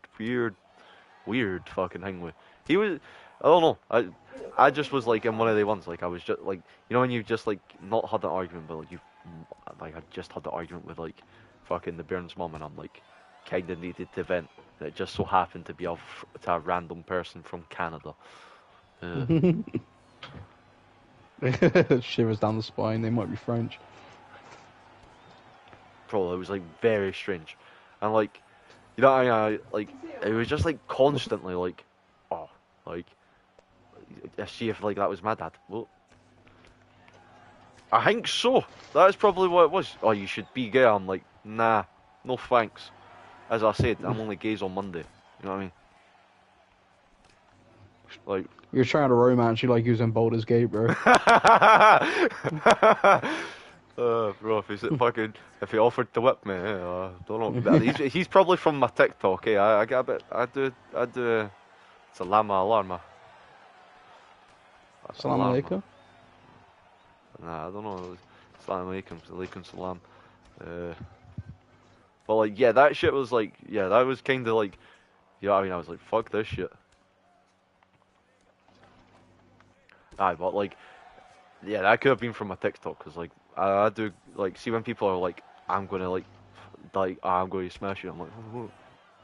fucking thing with." He was. I don't know. I just was like in one of the ones. Like I was just like, you know when you've just like not had an argument, but like I just had the argument with like fucking the Baron's mum, and I'm like kind of needed to vent. And it just so happened to be to a random person from Canada. Shivers down the spine. They might be French. Bro, it was like very strange, and like, you know, like it was just like constantly like, oh, like, I see if like that was my dad. Well, I think so. That is probably what it was. Oh, you should be gay. I'm like, nah, no thanks. As I said, I'm only gays on Monday. You know what I mean? Like, You're trying to romance you like using Baldur's Gate, bro. bro, if he offered to whip me, don't know. He's probably from my TikTok. I get a bit. I do. Salama alarma. Salam alaikum. Nah, I don't know. Salam alaikum salam. But like, yeah, that shit was like, yeah, that was kind of like, you know what I mean? I was like, fuck this shit. Aye, but like, yeah, that could have been from my TikTok, because like, I do, like, see when people are like, I'm gonna like, I'm going to smash you, I'm like, oh,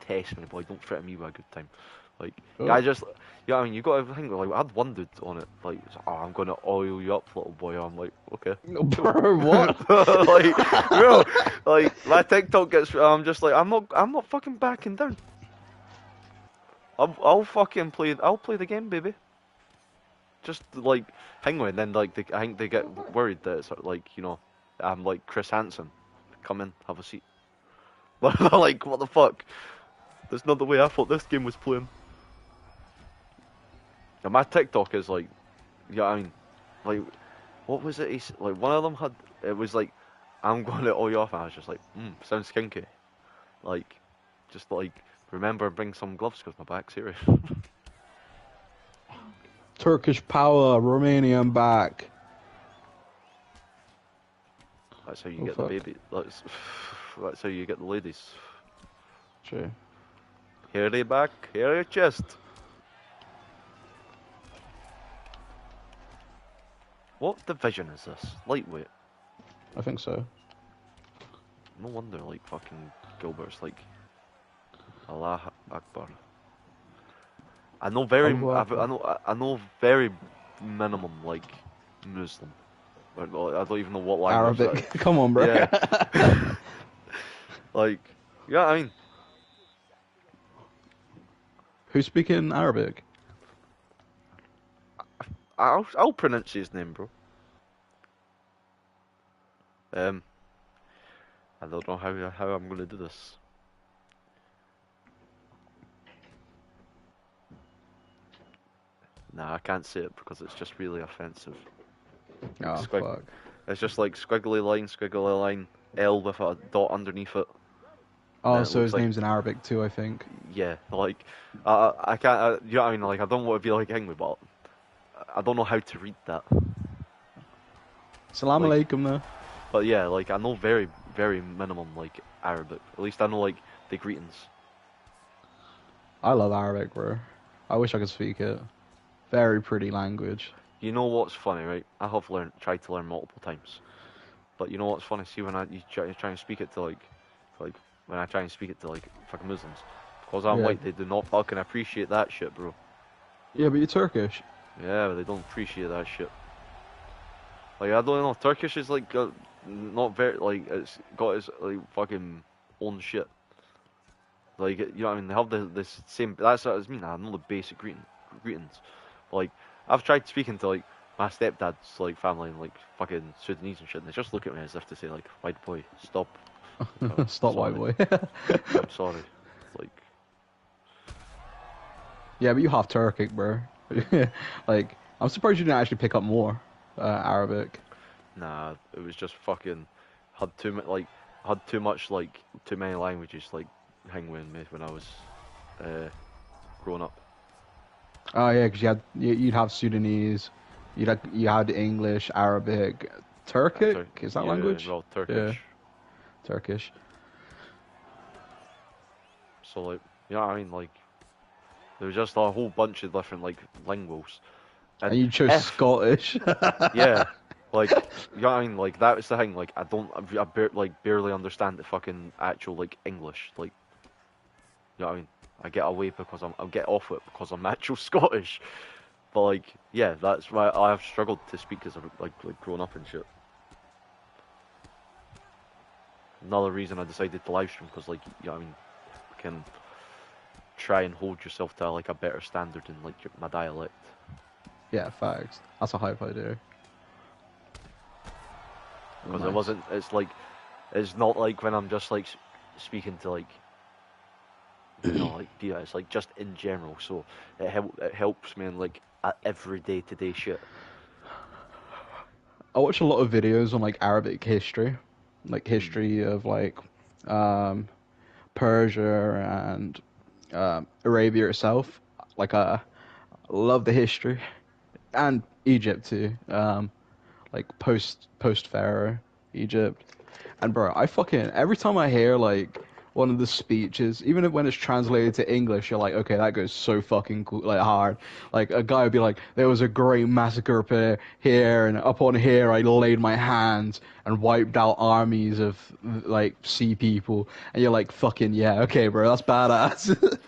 test me, boy, don't threaten me with a good time. Like, yeah, I just, you know what I mean? You gotta think, like, I had one dude on it, like, oh, I'm gonna oil you up, little boy. I'm like, okay. Bro, what? Like, bro, like, my TikTok gets, I'm just like, I'm not fucking backing down. I'll fucking I'll play the game, baby. Just like hang with, and then like I think they get worried that it's like, you know, I'm like Chris Hansen. Come in, have a seat. Like, what the fuck? That's not the way I thought this game was playing. And my TikTok is like, yeah, I mean, like, what was it? Like, one of them had, it was like, I'm going to oil you off, and I was just like, sounds kinky. Like, just like, remember, bring some gloves because my back's serious. Turkish power, Romanian back. That's how you get the baby. That's how you get the ladies. True. Hairy back, hairy chest. What division is this? Lightweight. I think so. No wonder, like, fucking Gilbert's like, Allah Akbar. I know very, Allahu Akbar. I know very minimum, like, Muslim. I don't even know what language that is. Arabic. Come on, bro. Yeah. Like, yeah, I mean, Who's speaking Arabic? I'll pronounce his name, bro. I don't know how I'm gonna do this. Nah, I can't say it because it's just really offensive. Oh, fuck. It's just like squiggly line, L with a dot underneath it. Oh, Then it so looks his like, name's in Arabic too, I think. yeah, like, I can't, you know what I mean? Like, I don't want to be like angry, but I don't know how to read that. Salam Like, alaikum, though. But yeah, like, I know very, very minimum, like, Arabic. At least I know, like, the greetings. I love Arabic, bro. I wish I could speak it. Very pretty language. You know what's funny, right? I have tried to learn multiple times. But you know what's funny? See, when you try and speak it to, like, when I try and speak it to, like, fucking Muslims, because I'm Yeah. white, they do not fucking appreciate that shit, bro. Yeah, but you're Turkish. Yeah, but they don't appreciate that shit. Like, I don't know, Turkish is, like, not very, like, it's got its, like, fucking own shit. Like, you know what I mean? They have this same, that's what I mean, I know the basic greetings. But, like, I've tried speaking to, like, my stepdad's, like, family and, like, fucking Sudanese and shit, and they just look at me as if to say, like, white boy, stop. Stop, white Sorry. boy. I'm sorry. Like, Yeah, but you half Turkic, bro. Like, I'm surprised you didn't actually pick up more Arabic. nah, it was just fucking, had too much, like, too many languages, like, hang with me when I was, growing up. Oh yeah, because you'd have Sudanese, you had English, Arabic, Turkic. Is that Yeah, language? well, Turkish. Yeah, Turkish. So, like, you know what I mean? Like, there was just a whole bunch of different, like, linguals. And you chose Scottish. Yeah, like, you know what I mean? Like, that was the thing. Like, like, barely understand the fucking actual, like, English. Like, you know what I mean? I get off it because I'm actual Scottish. But, like, yeah, that's why I've struggled to speak as I've, like grown up and shit. Another reason I decided to live stream, because, like, you know what I mean? You can try and hold yourself to, like, a better standard in, like, my dialect. Yeah, facts. That's a hype idea. Because Nice. it's not like when I'm just, like, speaking to, like, you know, like, yeah, it's like just in general. So it helps me in, like, every day-to-day shit. I watch a lot of videos on like Arabic history, like history of like Persia and Arabia itself. Like I love the history and Egypt too. Like post Pharaoh Egypt. And bro, I fucking every time I hear like one of the speeches, even if when it's translated to English, you're like, okay, that goes so fucking cool, like hard. Like a guy would be like, there was a great massacre up here, and upon here I laid my hands and wiped out armies of like sea people, and you're like, fucking yeah, okay, bro, that's badass.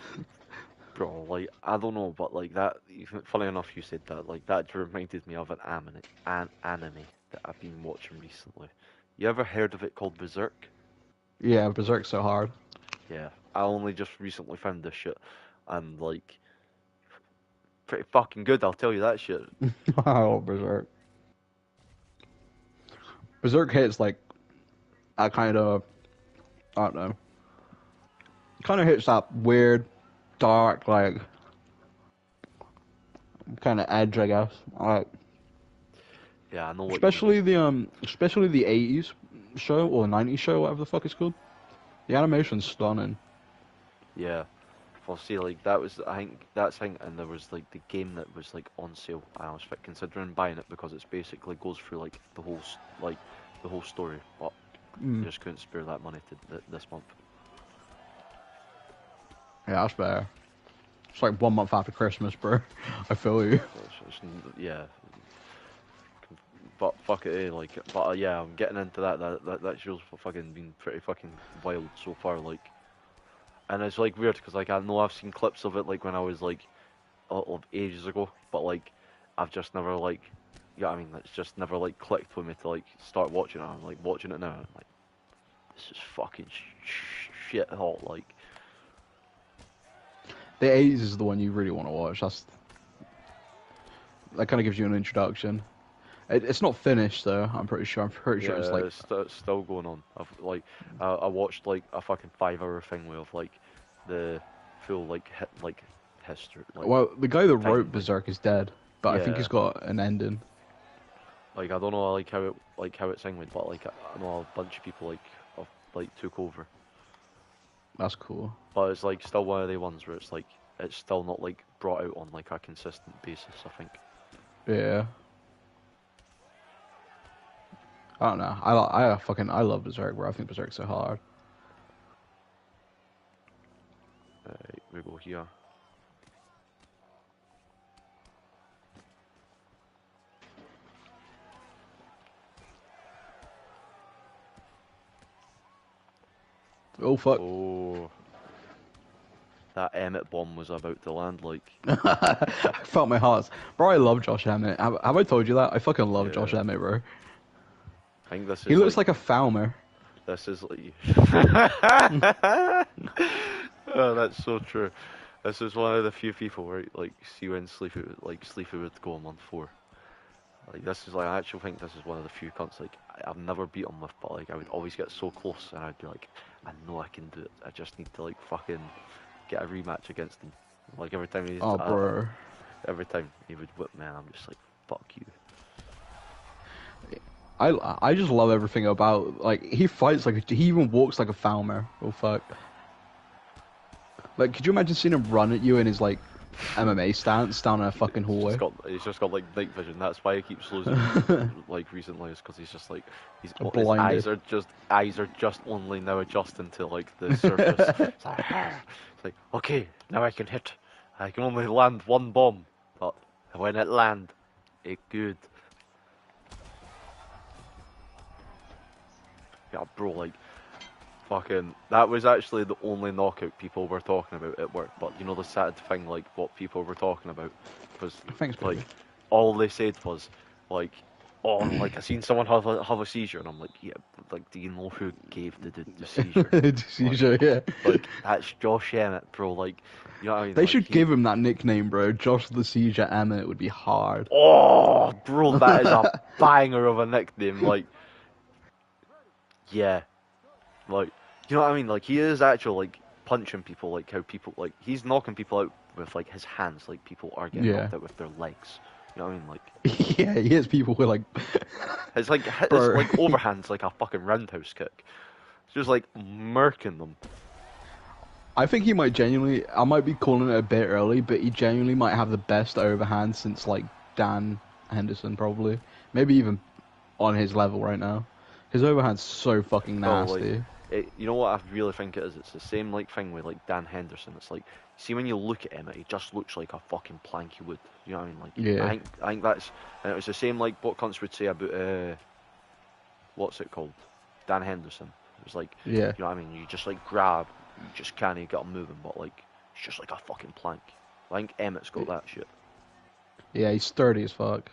Bro, like, I don't know, but, like, that, funny enough you said that, like, that reminded me of an anime that I've been watching recently. You ever heard of it called Berserk? Yeah, Berserk's so hard. Yeah, I only just recently found this shit, and, like, pretty fucking good, I'll tell you that shit. Oh, Berserk. Berserk hits like a kind of, I don't know, kind of hits that weird, dark, like kind of edge, I guess. Like, Yeah, I know what you mean. especially the '80s show or '90s show, whatever the fuck it's called. The animation's stunning. Yeah. Well, see, like, that was, I think, that's the thing, and there was, like, the game that was, like, on sale. I was considering buying it because it's basically goes through, like, the whole story, but I just couldn't spare that money to this month. Yeah, that's better. It's like 1 month after Christmas, bro. I feel you. Yeah. But fuck it, like, but yeah, I'm getting into that show's fucking been pretty fucking wild so far, like, and it's like weird because like I know I've seen clips of it like when I was like of ages ago, but like I've just never like, yeah, I mean, it's just never like clicked with me to like start watching it. I'm like watching it now, and I'm like, this is fucking shit hot, like. The 80s is the one you really want to watch. That kind of gives you an introduction. It's not finished though. I'm pretty sure. I'm pretty sure it's like it's still going on. I watched like a fucking 5 hour thing with like the full like history. Like, well, the guy that thing, wrote Berserk is dead, but I think yeah, he's got an ending. like I don't know how it's ended, but like I know a bunch of people like took over. That's cool. But it's like still one of the ones where it's like it's still not like brought out on like a consistent basis, I think. Yeah. I don't know. I love Berserk, bro. I think Berserk's so hard. We go here. Oh fuck. Oh, that Emmett bomb was about to land, like. I felt my heart. Bro, I love Josh Emmett. Have I told you that? I fucking love Josh Yeah. Emmett, bro. I think this is He looks like a Falmer. this is like oh, that's so true. This is one of the few people where like see when Sleepy would go on 1-4. Like this is like I actually think this is one of the few cunts like I've never beat him with, but like I would always get so close and I'd be like, I know I can do it. I just need to like fucking get a rematch against him. Like every time Oh, bro. every time he would whip me, and I'm just like, fuck you. I just love everything about, like, he fights like he even walks like a Falmer. Oh fuck. Like, could you imagine seeing him run at you in his like MMA stance down a fucking hallway? He's just got like night vision. That's why he keeps losing. Like recently, is because he's just like his Blinded. eyes are just only now adjusting to like the surface. It's like okay, now I can hit. I can only land one bomb, but when it land, it good. Yeah, bro, like fucking. That was actually the only knockout people were talking about at work. But you know the sad thing, like what people were talking about was Thanks, like baby. all they said was like, oh, like I seen someone have a seizure, and I'm like, yeah, like do you know who gave the seizure? Seizure, yeah. Like that's Josh Emmett, bro. Like you know what I mean? They Like, should give him that nickname, bro. Josh the Seizure Emmett would be hard. oh, bro, that is a banger of a nickname. Like, yeah, like you know what I mean? Like he is actually like punching people, like how people like he's knocking people out with like his hands, like people are getting Yeah. knocked out with their legs. You know what I mean? Like Yeah, he has people who like. it's like Bro. overhands like a fucking roundhouse kick. It's just like murking them. I think he might genuinely. I might be calling it a bit early, but he genuinely might have the best overhand since like Dan Henderson, probably. Maybe even on his level right now. His overhand's so fucking nasty. You know what I really think it is? It's the same like thing with like Dan Henderson. It's like, see when you look at him, he just looks like a fucking planky wood. You know what I mean? Like, Yeah. I think that's, and it was the same like what cunts would say about what's it called? Dan Henderson. It was like, Yeah. you know what I mean? You just like grab, you just can't get him moving, but like it's just like a fucking plank. I think Emmett's got that shit. Yeah, he's sturdy as fuck.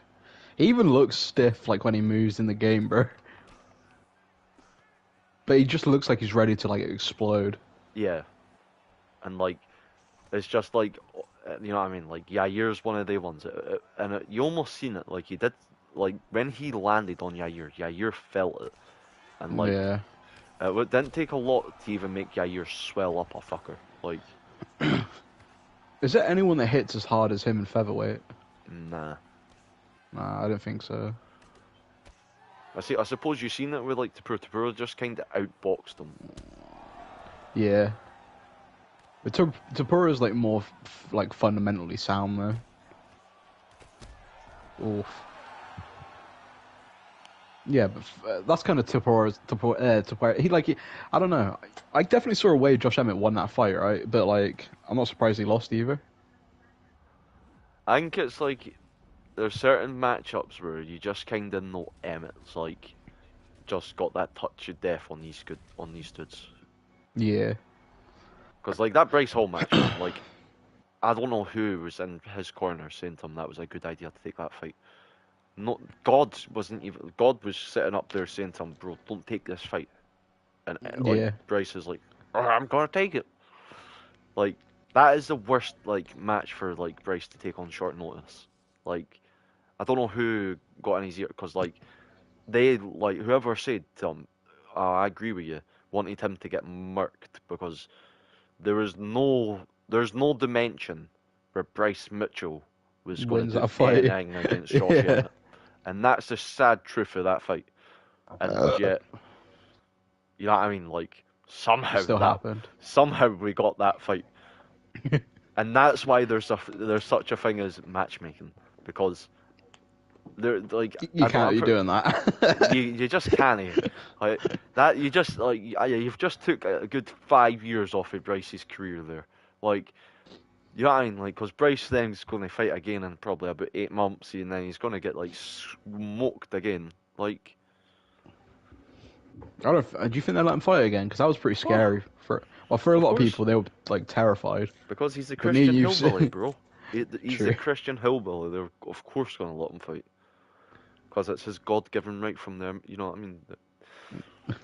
He even looks stiff like when he moves in the game, bro. But he just looks like he's ready to like explode. Yeah, and like it's just like you know what I mean. Like Yair's one of the ones, you almost seen it. Like he did, like when he landed on Yair felt it, and like Yeah. it didn't take a lot to even make Yair swell up a fucker. Like, Is there anyone that hits as hard as him in featherweight? nah. Nah, I don't think so. I suppose you've seen it with like Tapura just kind of outboxed him. Yeah. But Tapura's like more like fundamentally sound though. Oof. Yeah, but that's kind of I don't know. I definitely saw a way Josh Emmett won that fight, right? But like, I'm not surprised he lost either. I think it's like there's certain matchups where you just kind of know Emmett's like just got that touch of death on these dudes. Yeah. Because like that Bryce Hall match, man, like I don't know who was in his corner saying to him that was a good idea to take that fight. No, God wasn't even. God was sitting up there saying to him, "Bro, don't take this fight." And like Yeah. Bryce is like, "Oh, I'm gonna take it." Like that is the worst like match for like Bryce to take on short notice. Like I don't know who got in his ear because like they like whoever said to him, I agree with you, wanted him to get murked because there's no dimension where Bryce Mitchell was going Wins to do that fight. anything against Josh Yeah. Emmett, and that's the sad truth of that fight. And yet, you know what I mean? Like It still happened. somehow we got that fight, and that's why there's such a thing as matchmaking because there like You can't be doing you that. you just can't like that you just like you've just took a good 5 years off of Bryce's career there like you know what I mean like because Bryce then's going to fight again in probably about 8 months and then he's going to get like smoked again like I don't. Do you think they'll let him fight again? Because that was pretty oh, scary for a of lot of course people. They were like terrified. because he's the But me and Christian you, hillbilly bro he's the true. Christian hillbilly they're of course going to let him fight because it's his God-given right from them you know what I mean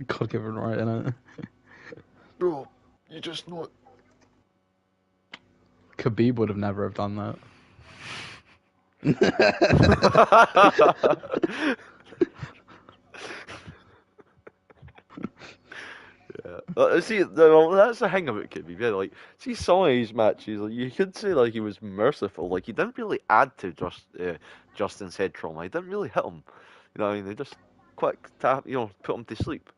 God given right, innit? bro you just know it. Khabib would have never have done that. Yeah. See, that's the thing about Khabib. Yeah, like, see some of his matches, like, you could say like he was merciful. Like he didn't really add to Justin's head trauma. He didn't really hit him. You know, what I mean, they just quick tap, put him to sleep.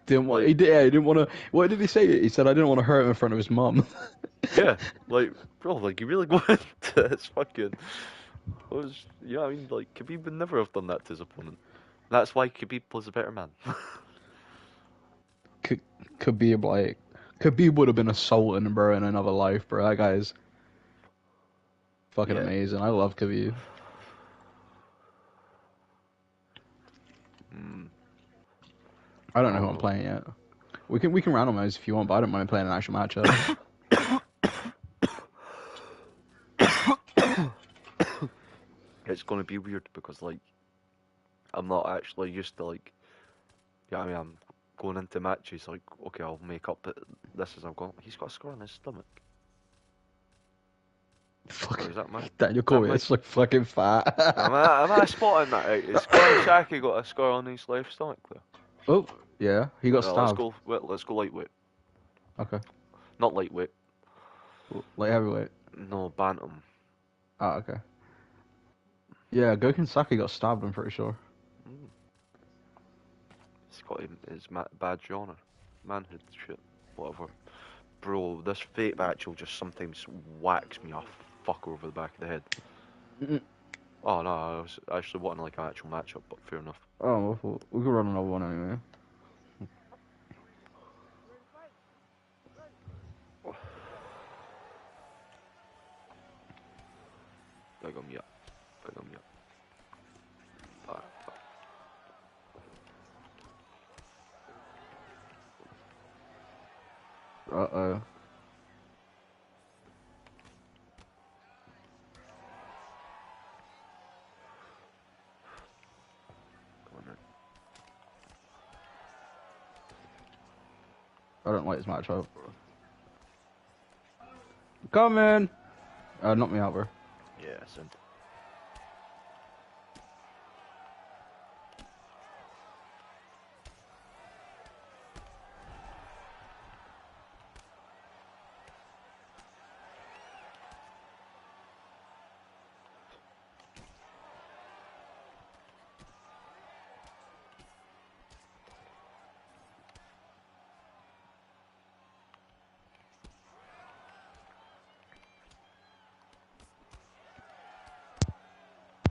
Didn't want. Like, He did. Yeah, he didn't want to. What did he say? He said, "I didn't want to hurt him in front of his mum." yeah, like, bro, like you really go into his fucking. You know, what I mean, like Khabib would never have done that to his opponent. That's why Khabib was a better man. Khabib, like, Khabib would have been a sultan, bro, in another life, bro. That guy's fucking Yeah. amazing. I love Khabib. Mm, I don't I know who don't I'm know. playing yet. We can randomize if you want, but I don't mind playing an actual matchup. It's gonna be weird because like I'm not actually used to like yeah I mean I'm going into matches like okay I'll make up that this is I've got he's got a scar on his stomach. Fuck. Or is that my Daniel is that Cormier, my it's like fucking am fat. I spotting that right? Is Glenn Shaki got a scar on his left stomach there? Oh, yeah, he got Well, stabbed. let's go lightweight. Okay. Not lightweight. Light heavyweight. No bantam. Ah, okay. Yeah, Gokin Saki got stabbed, I'm pretty sure. Mm. He's got his badge honour. Manhood shit. Whatever. Bro, this fake match will just sometimes whacks me a fuck over the back of the head. Mm. Oh no, I was actually wanting like an actual matchup, but fair enough. Oh, we can run another one anyway. Big on ya. Big on ya. Alright, Uh-oh. come on then. I don't like this matchup. Come in! Knock me out, bro. Yeah, send.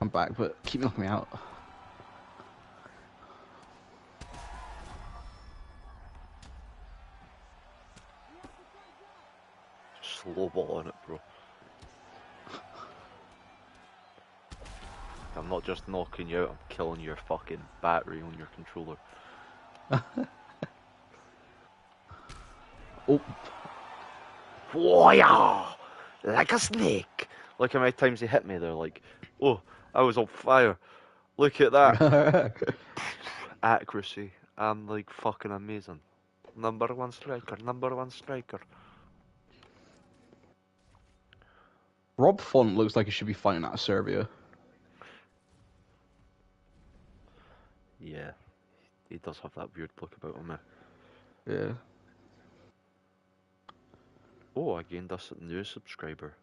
I'm back, but keep knocking me out. I'm not just knocking you out, I'm killing your fucking battery on your controller. Oh, Warrior! Like a snake! Look how many times he hit me there, like, oh, I was on fire. Look at that. Accuracy. I'm like fucking amazing. Number one striker, number one striker. Rob Font looks like he should be fighting out of Serbia. Yeah, he does have that weird look about him. Yeah. Oh, I gained us a new subscriber.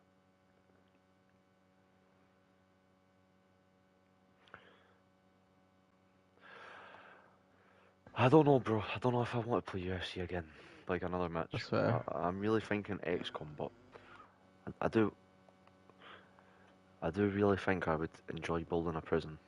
I don't know, bro. I don't know if I want to play UFC again, like another match. That's fair. I'm really thinking XCOM, but I do really think I would enjoy building a prison.